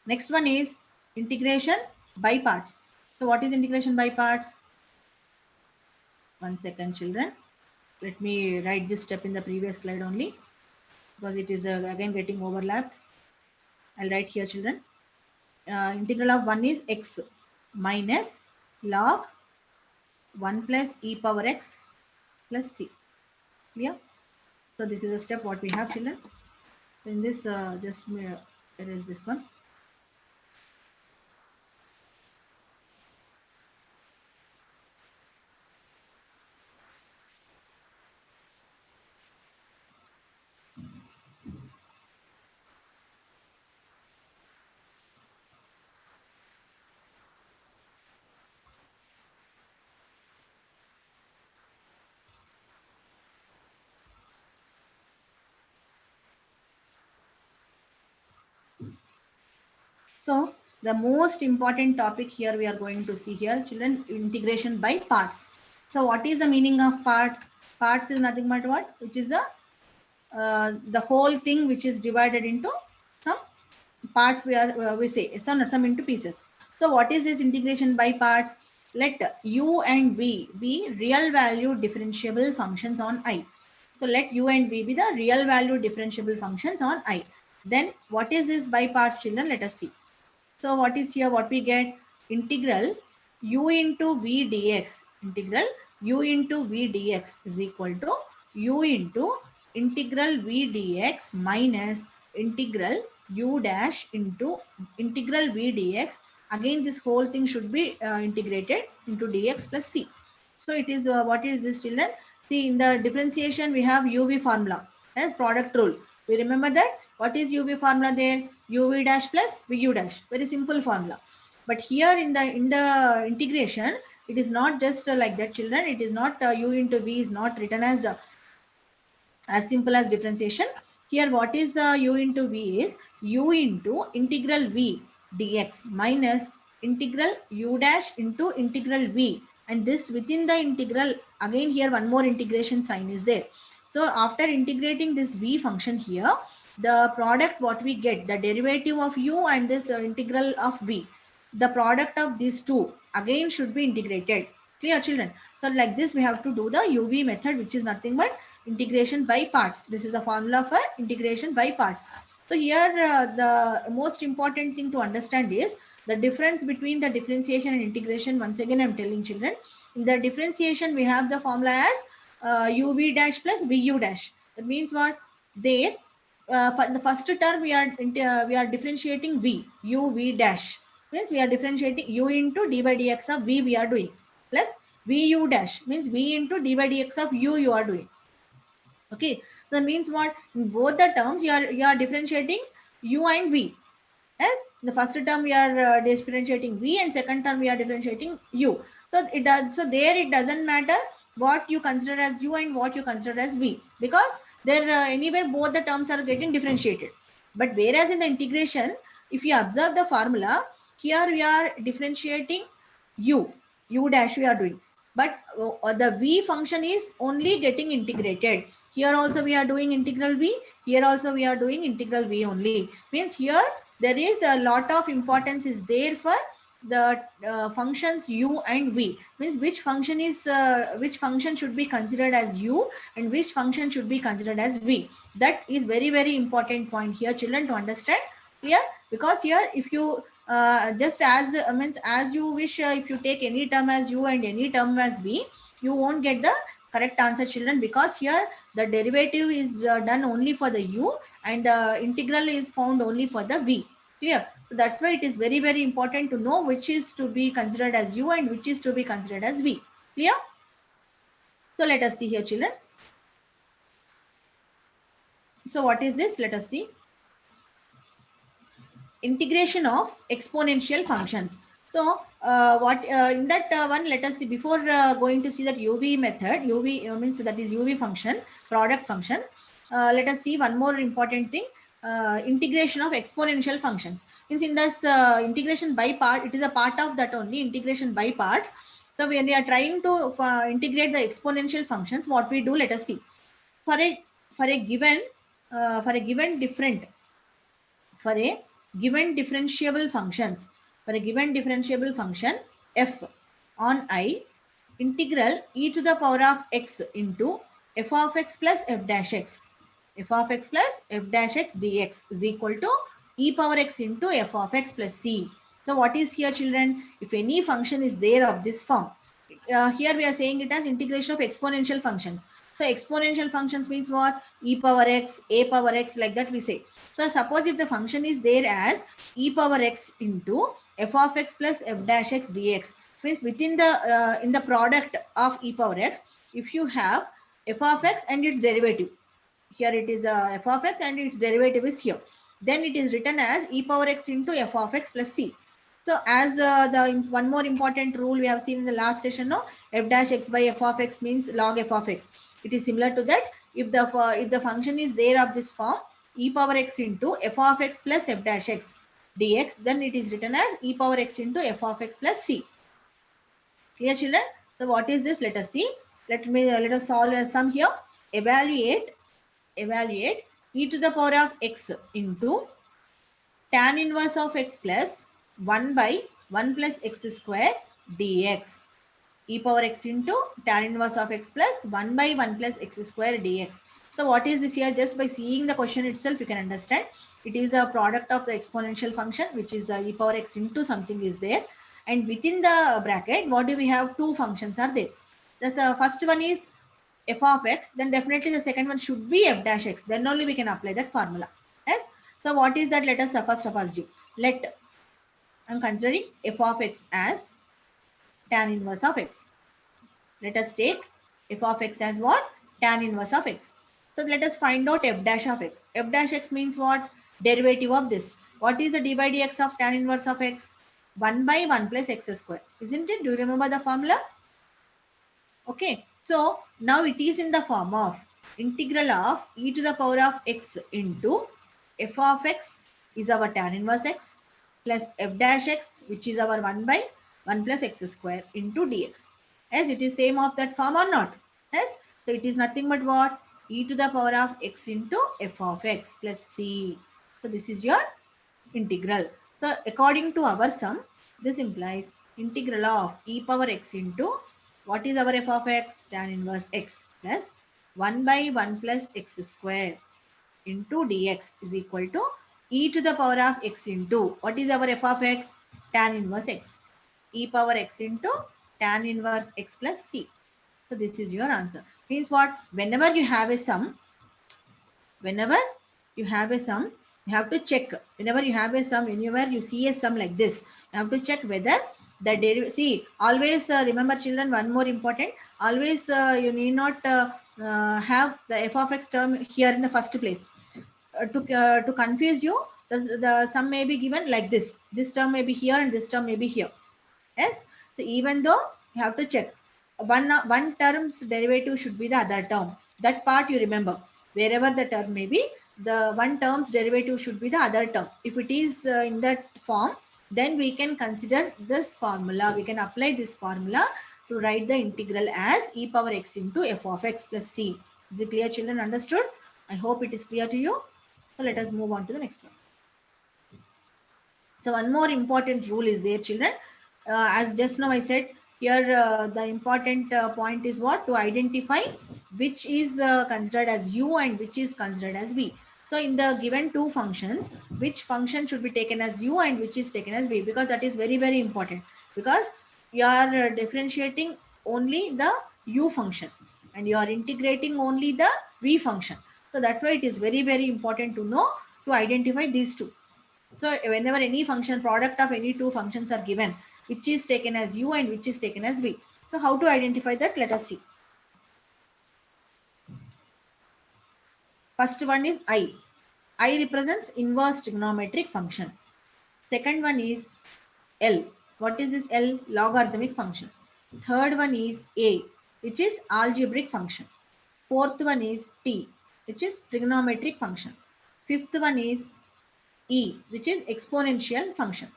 Next one is integration by parts. So what is integration by parts? 1 second, children. Let me write this step in the previous slide only, because it is again getting overlapped. I'll write here, children. Integral of 1 is x minus log 1 plus e power x plus c. Clear? So this is a step what we have, children. In this, just erase this one. So the most important topic here we are going to see here, children, integration by parts. So what is the meaning of parts? Parts is nothing but what? Which is the whole thing which is divided into some parts. We say some into pieces. So what is this integration by parts? Let u and v be real value differentiable functions on I. So let u and v be the real value differentiable functions on I. Then what is this by parts, children? Let us see. So what is here? What we get? Integral u into v dx. Integral u into v dx is equal to u into integral v dx minus integral u dash into integral v dx. Again, this whole thing should be integrated into dx plus c. So it is what is this, children? See, in the differentiation we have uv formula as product rule. We remember that. What is uv formula there? uv dash plus vu dash. Very simple formula. But here in the integration, it is not just like that, children. It is not u into v is not written as simple as differentiation. Here what is the u into v is u into integral v dx minus integral u dash into integral v, and this within the integral, again here one more integration sign is there. So after integrating this v function here, the product what we get, the derivative of u and this integral of v, the product of these two again should be integrated. Clear, children? So like this we have to do the uv method, which is nothing but integration by parts. This is a formula for integration by parts. So here the most important thing to understand is the difference between the differentiation and integration. Once again I'm telling, children, in the differentiation we have the formula as uv dash plus vu dash. That means what? There for the first term we are differentiating v, uv dash, means we are differentiating u into d by dx of v we are doing, plus vu dash means v into d by dx of u you are doing. Okay, so that means what? In both the terms you are differentiating u and v. Yes, in the first term we are differentiating v, and second term we are differentiating u. So it does. So there it doesn't matter what you consider as u and what you consider as v, because there anyway both the terms are getting differentiated. But whereas in the integration, if you observe the formula, here we are differentiating u dash we are doing, but the v function is only getting integrated. Here also we are doing integral v, here also we are doing integral v only. Means here there is a lot of importance is there for the functions u and v. Means which function should be considered as u and which function should be considered as v. That is very, very important point here, children, to understand. Clear? Because here if you just as means as you wish, if you take any term as u and any term as v, you won't get the correct answer, children, because here the derivative is done only for the u and the integral is found only for the v. Clear? So that's why it is very, very important to know which is to be considered as u and which is to be considered as v. Clear? So let us see here, children. So what is this? Let us see. Integration of exponential functions. So what in that one, let us see, before going to see that UV method, UV means that is UV function, product function. Let us see one more important thing, integration of exponential functions. Means in this integration by part, it is a part of that only, integration by parts. So when we are trying to integrate the exponential functions, what we do, let us see. For a given different, for a given differentiable functions, for a given differentiable function f on I, integral e to the power of x into f of x plus f dash x, f of x plus f dash x dx is equal to e power x into f of x plus c. So what is here, children? If any function is there of this form, here we are saying it as integration of exponential functions. So exponential functions means what? E power x, a power x, like that we say. So suppose if the function is there as e power x into f of x plus f dash x dx, means within the in the product of e power x, if you have f of x and its derivative, here it is f of x and its derivative is here, then it is written as e power x into f of x plus c. So as the one more important rule we have seen in the last session, no, f dash x by f of x means log f of x. It is similar to that. If the function is there of this form, e power x into f of x plus f dash x dx, then it is written as e power x into f of x plus c. Clear, children? So what is this? Let us see. Let us solve a sum here. Evaluate e to the power of x into tan inverse of x plus 1 by 1 plus x square dx. E power x into tan inverse of x plus 1 by 1 plus x square dx. So what is this here? Just by seeing the question itself, you can understand. It is a product of the exponential function, which is e power x into something is there. And within the bracket, what do we have? Two functions are there. The first one is f of x, then definitely the second one should be f dash x. Then only we can apply that formula. Yes. So what is that? Let us first of all do. Let I'm considering f of x as tan inverse of x. Let us take f of x as what? Tan inverse of x. So let us find out f dash of x. F dash x means what? Derivative of this. What is the d by dx of tan inverse of x? 1 by 1 plus x square. Isn't it? Do you remember the formula? Okay. So now it is in the form of integral of e to the power of x into f of x is our tan inverse x plus f dash x, which is our 1 by 1 plus x square into dx. As it is same of that form or not? Yes. So it is nothing but what? E to the power of x into f of x plus c. So this is your integral. So according to our sum, this implies integral of e power x into what is our f of x? Tan inverse x plus 1 by 1 plus x square into dx is equal to e to the power of x into what is our f of x? Tan inverse x. E power x into tan inverse x plus c. So this is your answer. Means what? Whenever you have a sum, you have to check. Whenever you have a sum, whenever you see a sum like this, you have to check whether the derivative. See, always remember, children, one more important. Always you need not have the f of x term here in the first place. To confuse you, the sum may be given like this. This term may be here and this term may be here. Yes. So even though you have to check, one term's derivative should be the other term. That part you remember. Wherever the term may be, the one term's derivative should be the other term. If it is in that form, then we can consider this formula. We can apply this formula to write the integral as e power x into f of x plus c. Is it clear, children? Understood? I hope it is clear to you. So let us move on to the next one. So one more important rule is there, children. As just now I said, here the important point is what? To identify which is considered as u and which is considered as v. So in the given two functions, which function should be taken as u and which is taken as v? Because that is very, very important. Because you are differentiating only the u function and you are integrating only the v function. So that's why it is very, very important to know, to identify these two. So whenever any function, product of any two functions are given, which is taken as u and which is taken as v. So how to identify that? Let us see. First one is I. I represents inverse trigonometric function. Second one is L. What is this L? Logarithmic function. Third one is A, which is algebraic function. Fourth one is T, which is trigonometric function. Fifth one is E, which is exponential function.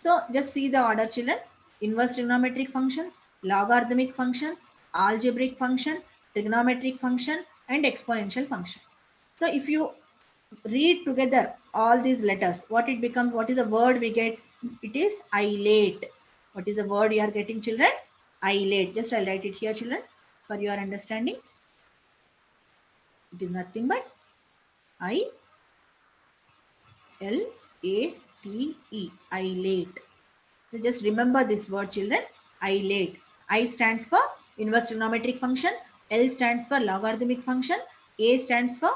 So just see the order, children. Inverse trigonometric function, logarithmic function, algebraic function, trigonometric function, and exponential function. So if you read together all these letters, what it becomes, what is the word we get? It is ilate. What is the word you are getting, children? Ilate. Just I'll write it here, children, for your understanding. It is nothing but I L A T E, ilate. So just remember this word, children, ilate. I stands for inverse trigonometric function, L stands for logarithmic function, A stands for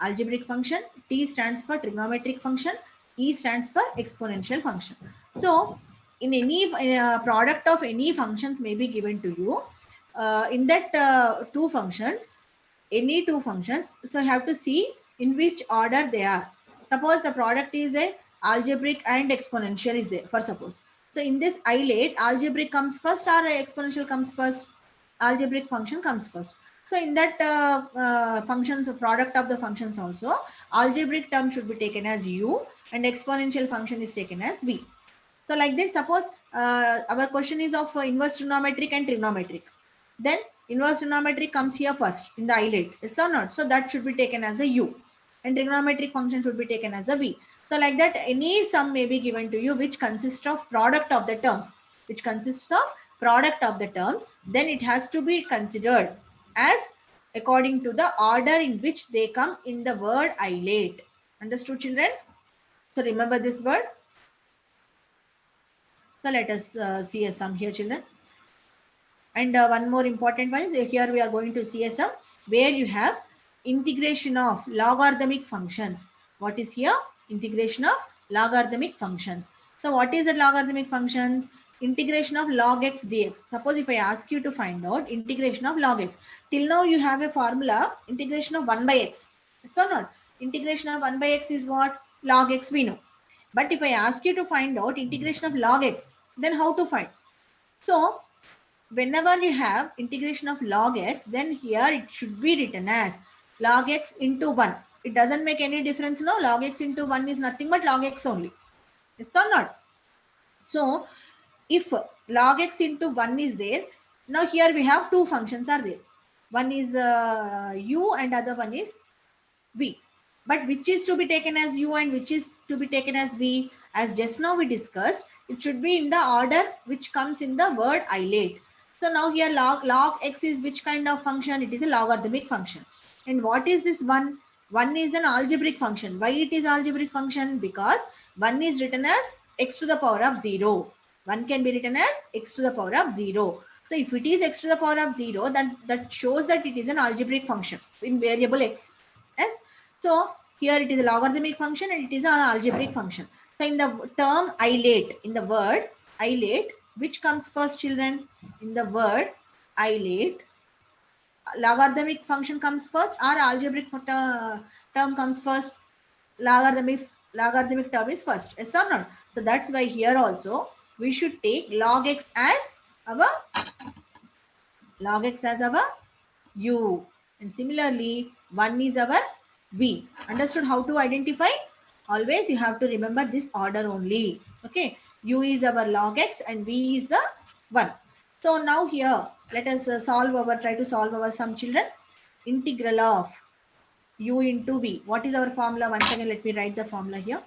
algebraic function, T stands for trigonometric function, E stands for exponential function. So in any product of any functions may be given to you. In that two functions, any two functions, so you have to see in which order they are. Suppose the product is a algebraic and exponential is there, for suppose. So in this ilate, algebraic comes first or exponential comes first? Algebraic function comes first. So in that functions, product of the functions also, algebraic term should be taken as u and exponential function is taken as v. So like this, suppose our question is of inverse trigonometric and trigonometric. Then inverse trigonometric comes here first in the ilate, yes or not? So that should be taken as a u and trigonometric function should be taken as a v. So like that, any sum may be given to you which consists of product of the terms, which consists of product of the terms, then it has to be considered as according to the order in which they come in the word ilate. Understood, children? So remember this word. So let us see a sum here, children. And one more important one is here we are going to see a sum where you have integration of logarithmic functions. What is here? Integration of logarithmic functions. So what is a logarithmic functions? Integration of log x dx. Suppose if I ask you to find out integration of log x. Till now you have a formula integration of 1 by x. Yes or not? Integration of 1 by x is what? Log x we know. But if I ask you to find out integration of log x, then how to find? So whenever you have integration of log x, then here it should be written as log x into 1. It doesn't make any difference, no? Log x into 1 is nothing but log x only. Yes or not? So if log x into 1 is there, now here we have two functions are there. One is u and other one is v. But which is to be taken as u and which is to be taken as v? As just now we discussed, it should be in the order which comes in the word ilate. So now here log x is which kind of function? It is a logarithmic function. And what is this one? One is an algebraic function. Why it is algebraic function? Because one is written as x to the power of 0. One can be written as x to the power of 0. So if it is x to the power of 0, then that shows that it is an algebraic function in variable x. Yes. So here it is a logarithmic function and it is an algebraic function. So in the term ilate, in the word ilate, which comes first, children? In the word ilate, logarithmic function comes first or algebraic term comes first? Logarithmic term is first. Yes or not? So that's why here also we should take log x as our u. And similarly, 1 is our v. Understood how to identify? Always you have to remember this order only. Okay. U is our log x and v is the 1. So now here, let us try to solve our sum, children. Integral of u into v. What is our formula? Once again, let me write the formula here.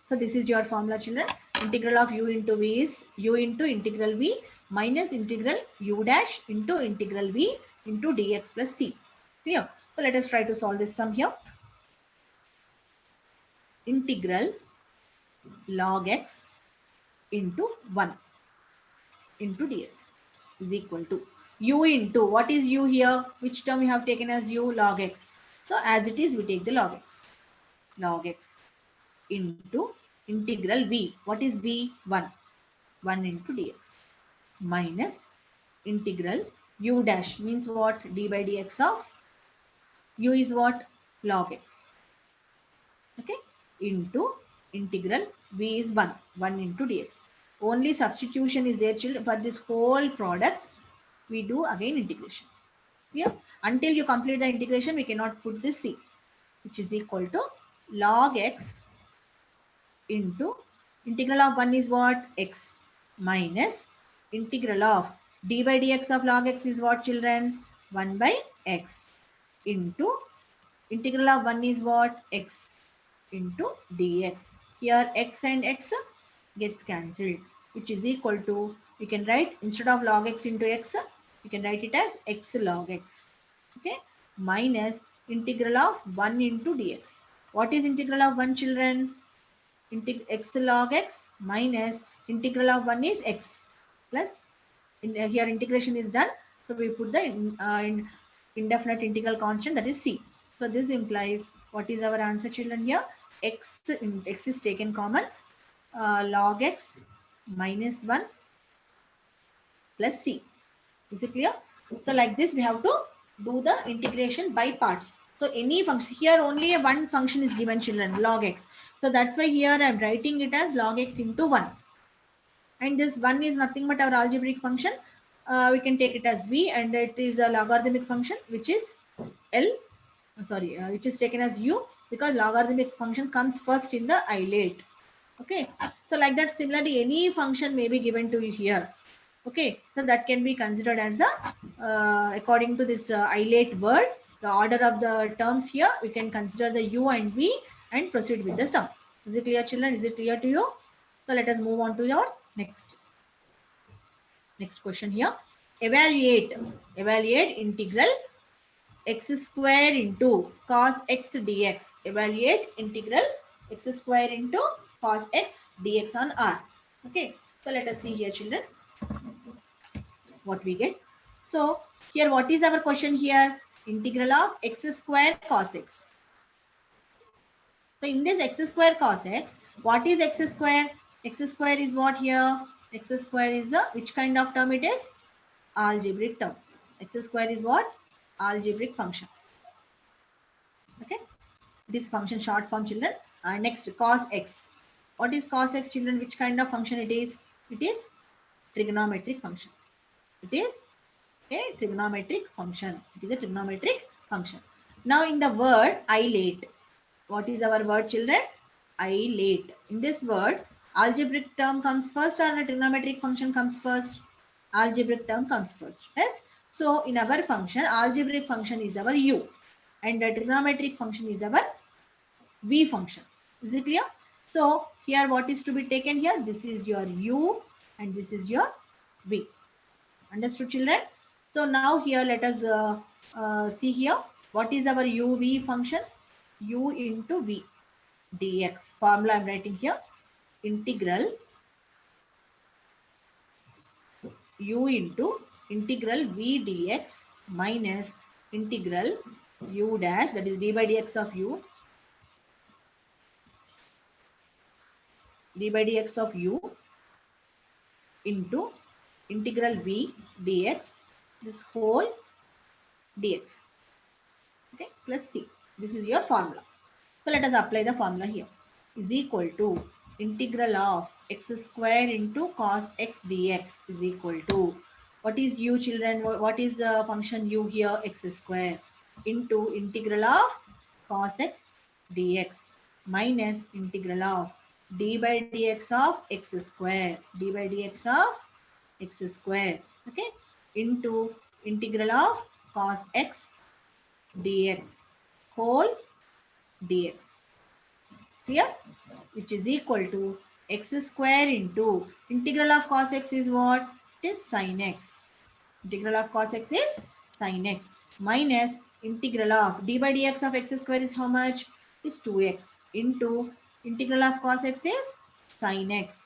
So this is your formula, children. Integral of u into v is u into integral v minus integral u dash into integral v into dx plus c. Clear? So let us try to solve this sum here. Integral log x into 1 into dx is equal to u into, what is u here? Which term you have taken as u? Log x. So as it is, we take the log x. Log x into integral v. What is v? 1. 1 into dx minus integral u dash means what? D by dx of u is what? Log x. Okay, into integral v is 1. 1 into dx. Only substitution is there, children. For this whole product, we do again integration. Here, until you complete the integration, we cannot put this c, which is equal to log x into integral of 1 is what? X minus integral of d by dx of log x is what, children? 1 by x into integral of 1 is what? X into dx. Here x and x gets cancelled, which is equal to, we can write instead of log x into x, we can write it as x log x. Okay, minus integral of 1 into dx. What is integral of 1, children? X log x minus integral of 1 is x plus here integration is done, so we put the indefinite integral constant, that is c. So this implies, what is our answer, children? Here x is taken common, log x minus 1 plus c. Is it clear? So like this we have to do the integration by parts. So any function, here only one function is given, children, log x. So that's why here I am writing it as log x into 1. And this 1 is nothing but our algebraic function. We can take it as v, and it is a logarithmic function which is L, which is taken as u, because logarithmic function comes first in the isolate. Okay, so like that, similarly any function may be given to you here. Okay, so that can be considered as the according to this isolate word, the order of the terms here, we can consider the u and v and proceed with the sum. Is it clear, children? Is it clear to you? So let us move on to your next question here. Evaluate integral x square into cos x dx. Evaluate integral x square into cos x dx on R. Okay, so let us see here, children, what we get. So here, what is our question here? Integral of x square cos x. So in this x square cos x, what is x square? X square is what here? X square is a, which kind of term it is? Algebraic term. X square is what? Algebraic function. Okay, this function short form, children. Next, cos x. What is cos x, children? Which kind of function it is? It is trigonometric function. It is a trigonometric function. It is a trigonometric function. Now in the word isolate, what is our word, children? Isolate. In this word, algebraic term comes first or a trigonometric function comes first? Algebraic term comes first. Yes. So in our function, algebraic function is our u, and the trigonometric function is our v function. Is it clear? So here what is to be taken here? This is your u and this is your v. Understood, children? So now here let us see here what is our uv function. U into v dx. Formula I am writing here. Integral u into integral v dx minus integral u dash, that is d by dx of u, d by dx of u into integral v dx, this whole dx. Okay, plus c. This is your formula. So let us apply the formula here. Is equal to integral of x square into cos x dx is equal to, what is u, children? What is the function u here? X square into integral of cos x dx minus integral of d by dx of x square, d by dx of x square. Okay, into integral of cos x dx whole dx. Here, which is equal to x square into integral of cos x is what? It is sin x. Integral of cos x is sin x minus integral of d by dx of x square is how much? Is 2x into integral of cos x is sin x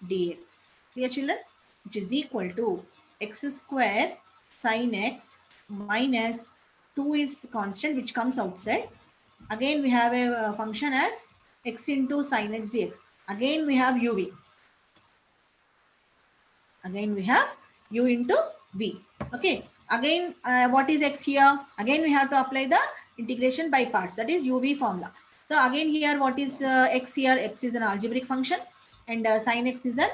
dx. Clear, children? Which is equal to x square sin x minus 2 is constant which comes outside. Again we have a function as x into sin x dx. Again we have uv. Again we have u into v. Okay. Again, what is x here? Again we have to apply the integration by parts. That is uv formula. So again here, what is x here? X is an algebraic function, and sin x is a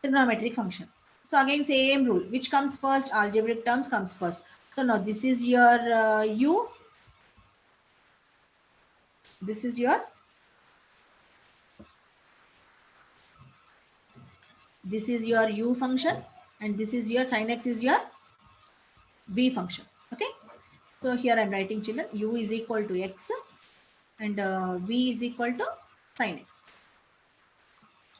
trigonometric function. So again same rule. Which comes first? Algebraic terms comes first. So now this is your u. This is your u function, and this is your sin x is your v function. Okay. So here I'm writing, children, u is equal to x and v is equal to sin x.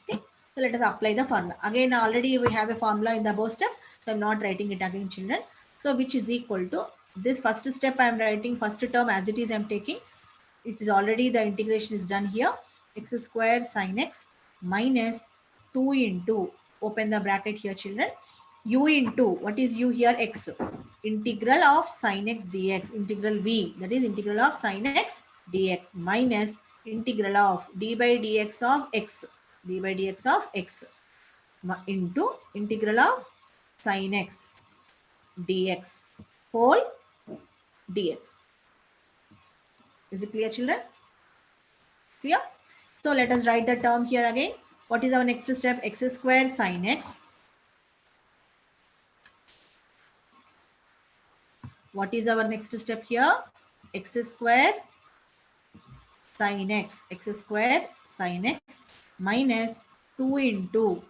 Okay. So let us apply the formula. Again, already we have a formula in the above step. So I'm not writing it again, children. So which is equal to this first step I'm writing first term as it is I'm taking. It is already the integration is done here. X square sin x minus 2 into, open the bracket here, children, u into, what is u here? X. Integral of sin x dx, integral v, that is integral of sin x dx minus integral of d by dx of x, d by dx of x into integral of sin x dx whole dx. Is it clear, children? Clear? So let us write the term here again. What is our next step? X square sin x. What is our next step here? X square sin x. X square sin x minus 2 into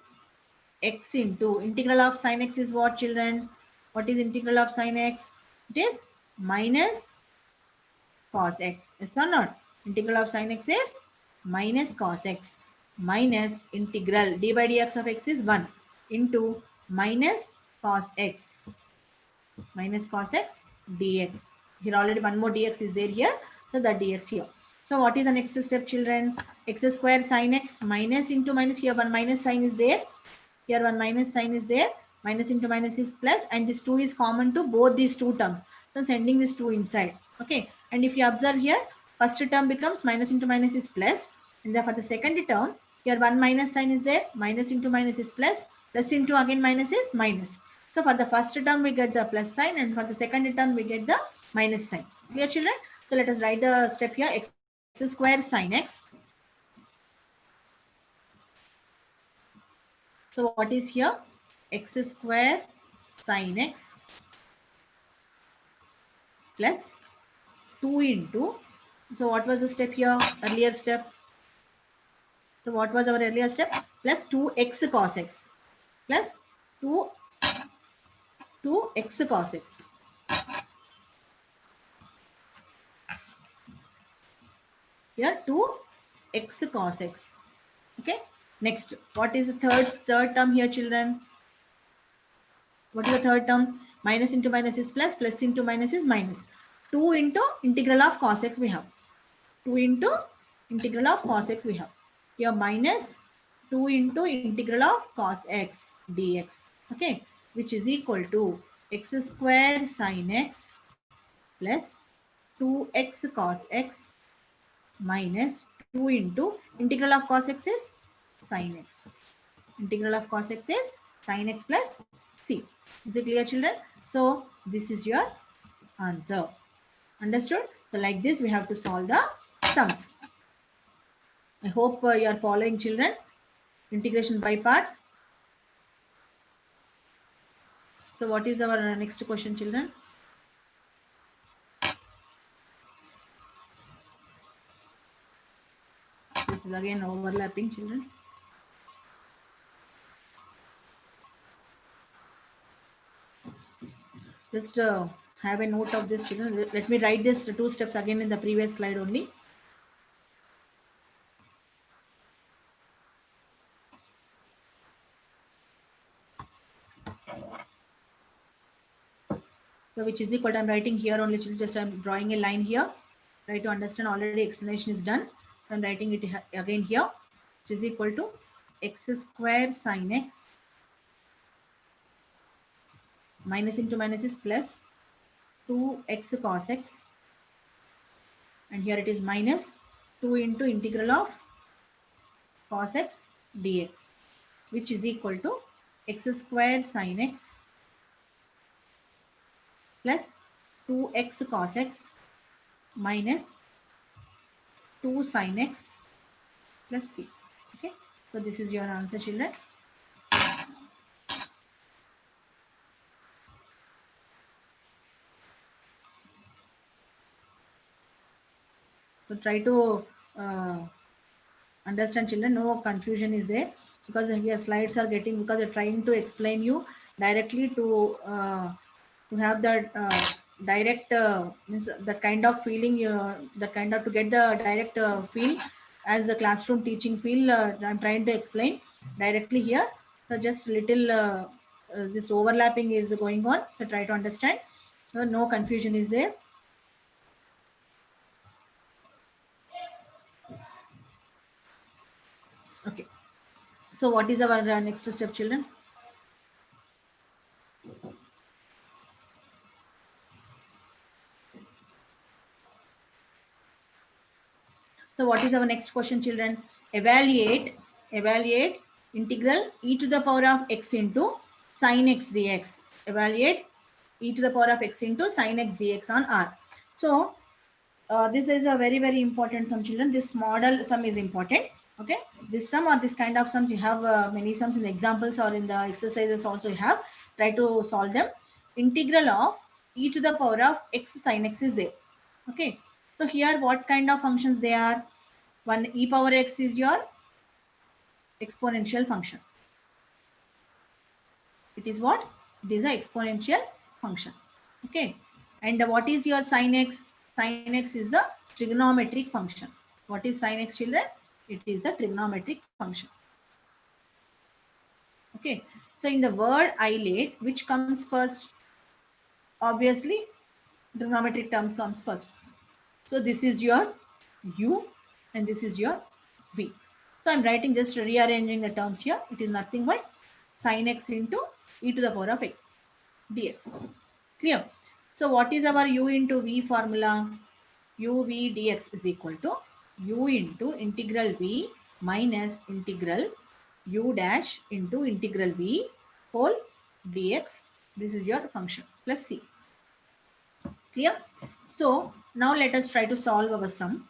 x into integral of sin x is what, children? What is integral of sin x? It is minus cos x. Yes or not? Integral of sin x is minus cos x minus integral d by dx of x is 1 into minus cos x dx. Here already one more dx is there here. So that dx here. So what is the next step, children? X square sin x minus into minus, here one minus sign is there. Here one minus sign is there. Minus into minus is plus, and this 2 is common to both these two terms. So sending this 2 inside. Okay. And if you observe here, first term becomes minus into minus is plus. And then for the second term, here one minus sign is there. Minus into minus is plus. Plus into again minus is minus. So for the first term, we get the plus sign, and for the second term, we get the minus sign. Clear, children? So let us write the step here. X square sin x. So what is here? X square sin x plus 2 into, so what was the step here? Earlier step. So what was our earlier step? Plus 2x cos x plus 2x cos x. Here 2x cos x. Okay. Next, what is the third term here, children? What is the third term? Minus into minus is plus, plus into minus is minus. 2 into integral of cos x we have. 2 into integral of cos x we have. Here minus 2 into integral of cos x dx. Okay. Which is equal to x square sin x plus 2x cos x minus 2 into integral of cos x is sin x. Integral of cos x is sin x plus c. Is it clear, children? So this is your answer. Understood? So like this we have to solve the sums. I hope you are following, children. Integration by parts. So what is our next question, children? This is again overlapping, children. Just have a note of this, children. Let me write this 2 steps again in the previous slide only. So which is equal to, I'm writing here only, children. Just I'm drawing a line here. Try to understand, already explanation is done. So I'm writing it again here, which is equal to x square sin x minus into minus is plus 2x cos x, and here it is minus 2 into integral of cos x dx, which is equal to x square sin x plus 2x cos x minus 2 sin x plus c. Okay, so this is your answer, children. So try to understand, children, no confusion is there, because here slides are getting, because they're trying to explain you directly to have that direct means that kind of feeling, that kind of to get the direct feel as the classroom teaching feel. I'm trying to explain directly here, so just little this overlapping is going on, so try to understand, so no confusion is there. Okay, so what is our next step, children? So what is our next question, children? Evaluate integral e to the power of x into sin x dx. Evaluate e to the power of x into sin x dx on R. So this is a very, very important sum, children. This model sum is important. Okay, this sum or this kind of sums, you have many sums in the examples or in the exercises also you have. Try to solve them. Integral of e to the power of x sin x is there. Okay, so here what kind of functions they are? One, e power x is your exponential function. It is what? It is an exponential function. Okay, and what is your sin x? Sin x is the trigonometric function. What is sin x, children? It is the trigonometric function. Okay, so in the word isolate, which comes first? Obviously, trigonometric terms comes first. So this is your u and this is your v. So I'm writing, just rearranging the terms here. It is nothing but sin x into e to the power of x dx. Clear? So what is our u into v formula? U v dx is equal to u into integral v minus integral u dash into integral v whole dx. This is your function plus c. Clear? So now let us try to solve our sum.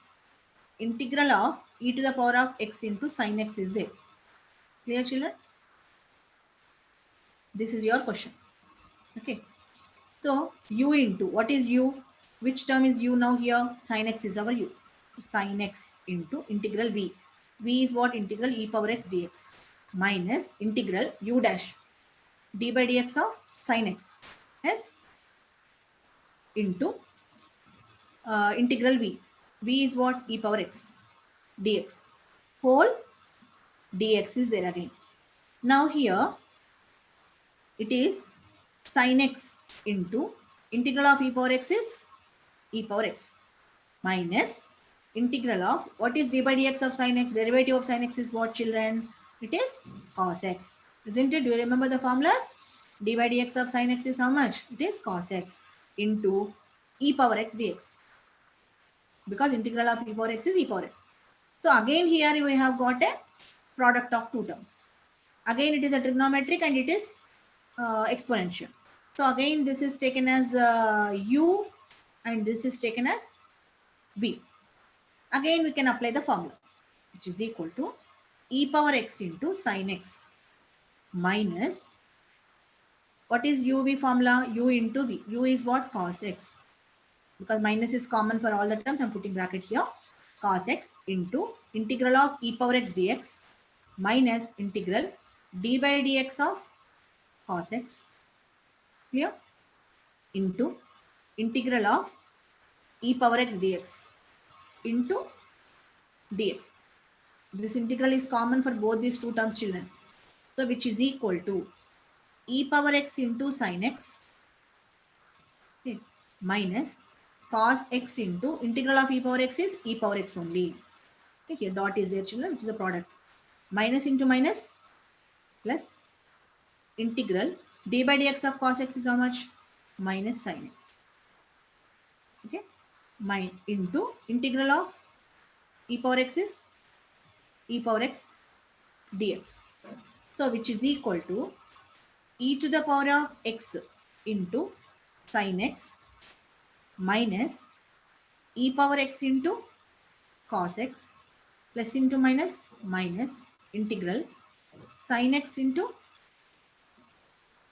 Integral of e to the power of x into sin x is there. Clear, children? This is your question. Okay. So u into, what is u? Which term is u now here? Sin x is our u. Sin x into integral v. V is what? Integral e power x dx minus integral u dash d by dx of sin x. Yes. Into integral v. V is what? E power x dx. Whole dx is there again. Now here it is sin x into integral of e power x is e power x minus integral of, what is d by dx of sin x? Derivative of sin x is what, children? It is cos x. Isn't it? Do you remember the formulas? D by dx of sin x is how much? It is cos x into e power x dx. Because integral of e power x is e power x. So again here we have got a product of two terms. Again it is a trigonometric and it is exponential. So again this is taken as u and this is taken as v. Again we can apply the formula, which is equal to e power x into sin x minus, what is uv formula? U into v. U is what? Cos x. Because minus is common for all the terms, I'm putting bracket here. Cos x into integral of e power x dx minus integral d by dx of cos x. Clear? Into integral of e power x dx into dx. This integral is common for both these two terms, children. So which is equal to e power x into sin x, okay, minus cos x into integral of e power x is e power x only. Okay, here dot is there, children, which is a product. Minus into minus plus integral d by dx of cos x is how much? Minus sin x. Okay, into integral of e power x is e power x dx. So which is equal to e to the power of x into sin x minus e power x into cos x plus into minus minus integral sin x into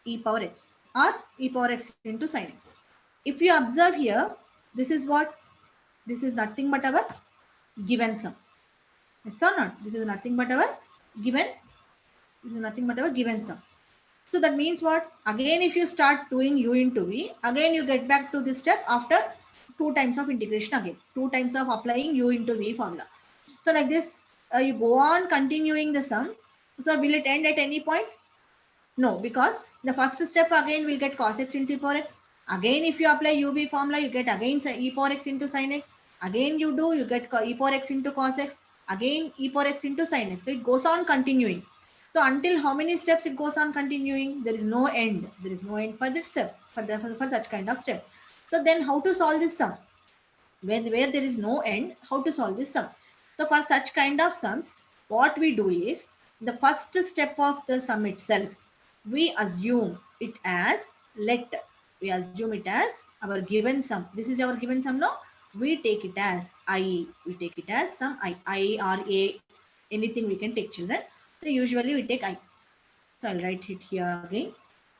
e power x or e power x into sin x. If you observe here, this is what? This is nothing but our given sum. Yes or not? This is nothing but our given. This is nothing but our given sum. So that means what? Again, if you start doing u into v, again you get back to this step after 2 times of integration again. 2 times of applying u into v formula. So like this, you go on continuing the sum. So will it end at any point? No, because the first step again will get cos x into e power x. Again, if you apply uv formula, you get again e power x into sin x. Again you do, you get e power x into cos x. Again e power x into sin x. So it goes on continuing. So until how many steps it goes on continuing? There is no end. There is no end for that step, for such kind of step. So then how to solve this sum? Where there is no end, how to solve this sum? So for such kind of sums, what we do is, the first step of the sum itself, we assume it as we assume it as our given sum. This is our given sum now. We take it as I. We take it as some I or A. Anything we can take, children. So usually we take I. So I'll write it here again.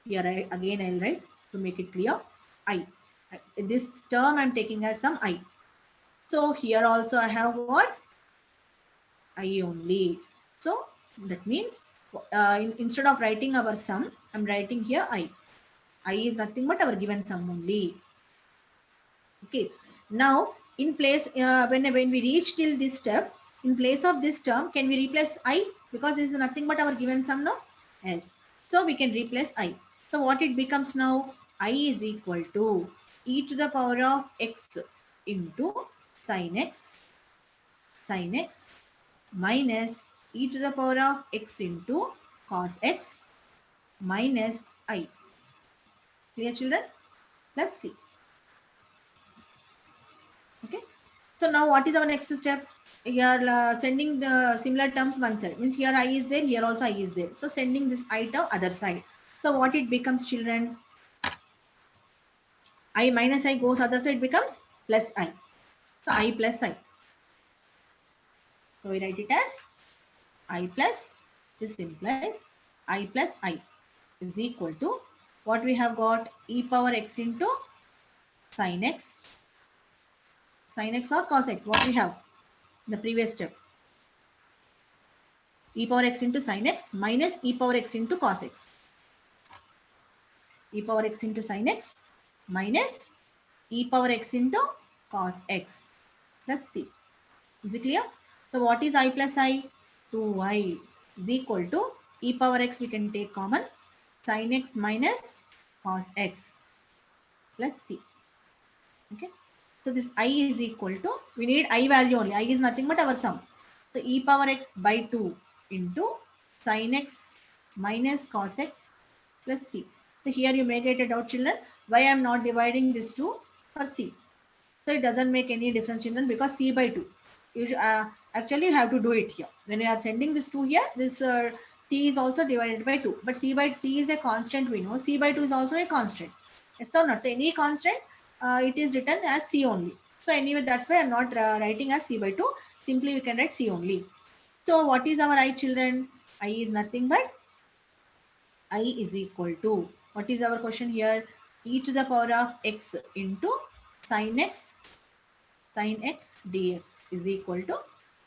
Here again I'll write to make it clear. I. This term I'm taking as some I. So here also I have what? I only. So that means instead of writing our sum, I'm writing here I. I is nothing but our given sum only. Okay. Now in place, when we reach till this step, in place of this term, can we replace I? Because this is nothing but our given sum now. Yes. So we can replace I. So what it becomes now? I is equal to e to the power of x into sin x minus e to the power of x into cos x minus I. Clear, children? Plus c. Okay. So now what is our next step? Here sending the similar terms one side. Means here I is there, here also I is there. So sending this I to other side. So what it becomes, children? I minus I goes other side, becomes plus I. So I plus I. So we write it as I plus, this implies I plus I is equal to what we have got? E power x into sin x or cos x. What we have in the previous step? E power x into sin x minus e power x into cos x. E power x into sin x minus e power x into cos x plus c. Is it clear? So what is I plus I? 2i is equal to e power x, we can take common, sin x minus cos x plus c. Okay. So this I is equal to, we need I value only. I is nothing but our sum. So e power x by 2 into sin x minus cos x plus c. So here you may get a doubt, children, why I am not dividing this 2 for c. So it doesn't make any difference, children, because c by 2. You should, actually you have to do it here. When you are sending this 2 here, this c is also divided by 2. But c is a constant, we know. C by 2 is also a constant. Yes or not? So any constant, it is written as c only. So anyway, that's why I'm not writing as c by 2. Simply we can write c only. So what is our I, children? I is nothing but I is equal to, what is our question here? E to the power of x into sin x dx is equal to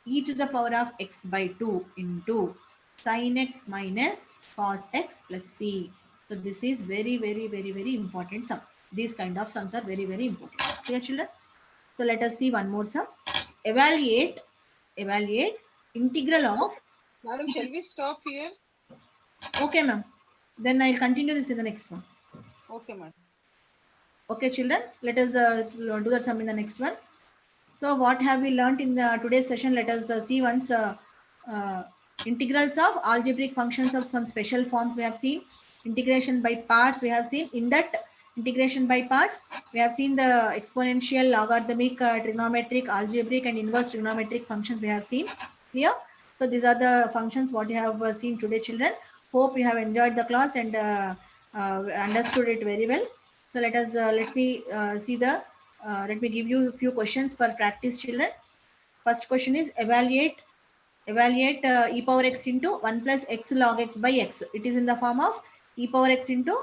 e to the power of x by 2 into sin x minus cos x plus c. So this is very, very, very, very important sum. These kind of sums are very, very important. Clear, children? So let us see one more sum. Evaluate integral of. Madam, shall we stop here? Okay, ma'am. Then I'll continue this in the next one. Okay, madam. Okay, children. Let us do that sum in the next one. So what have we learnt in the today's session? Let us see once integrals of algebraic functions of some special forms we have seen. Integration by parts we have seen. In that Integration by parts. We have seen the exponential, logarithmic, trigonometric, algebraic, and inverse trigonometric functions we have seen here. So these are the functions what you have seen today, children. Hope you have enjoyed the class and understood it very well. So let me give you a few questions for practice, children. First question is evaluate e power x into 1 plus x log x by x. It is in the form of e power x into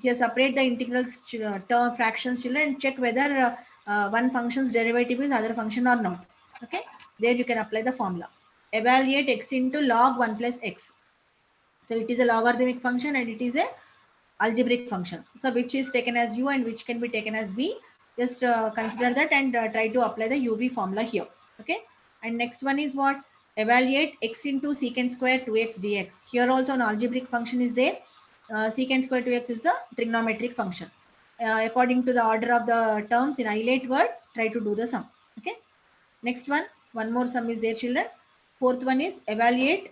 here separate the integrals term fractions, children, and check whether one function's derivative is other function or not. Okay, there you can apply the formula. Evaluate x into log 1 plus x. So it is a logarithmic function and it is a algebraic function. So which is taken as u and which can be taken as v. Just consider that and try to apply the uv formula here. Okay. And next one is what? Evaluate x into secant square 2x dx. Here also an algebraic function is there. Secant square 2x is a trigonometric function. According to the order of the terms in isolate word, try to do the sum. Okay. Next one more sum is there, children. Fourth one is evaluate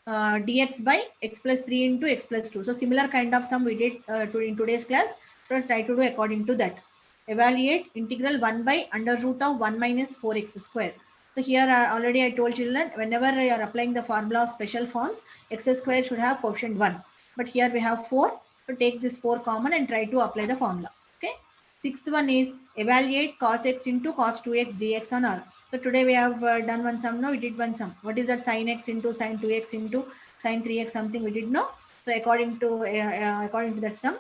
dx by x plus 3 into x plus 2. So similar kind of sum we did in today's class. So try to do according to that. Evaluate integral 1 by under root of 1 minus 4x square. So here already I told children, whenever you are applying the formula of special forms, x square should have coefficient 1. But here we have 4. So take this 4 common and try to apply the formula. Okay. Sixth one is evaluate cos x into cos 2x dx on R. So today we have done one sum. No, we did one sum. What is that? Sin x into sin 2x into sin 3x something we did know. So according to that sum,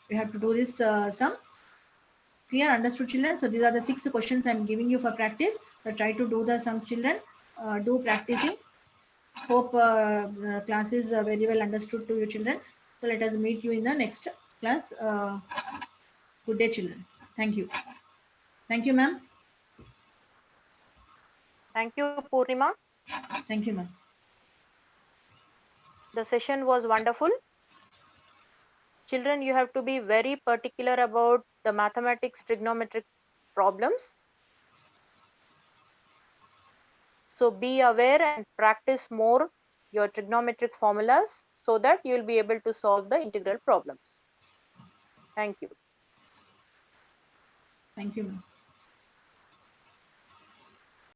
we have to do this sum. Clear? Understood, children? So these are the 6 questions I'm giving you for practice. So try to do the sums, children. Do practicing. Hope class is very well understood to you, children. So let us meet you in the next class. Good day, children. Thank you. Thank you, ma'am. Thank you, Purnima. Thank you, ma'am. The session was wonderful. Children, you have to be very particular about the mathematics trigonometric problems. So be aware and practice more your trigonometric formulas so that you will be able to solve the integral problems. Thank you. Thank you, ma'am.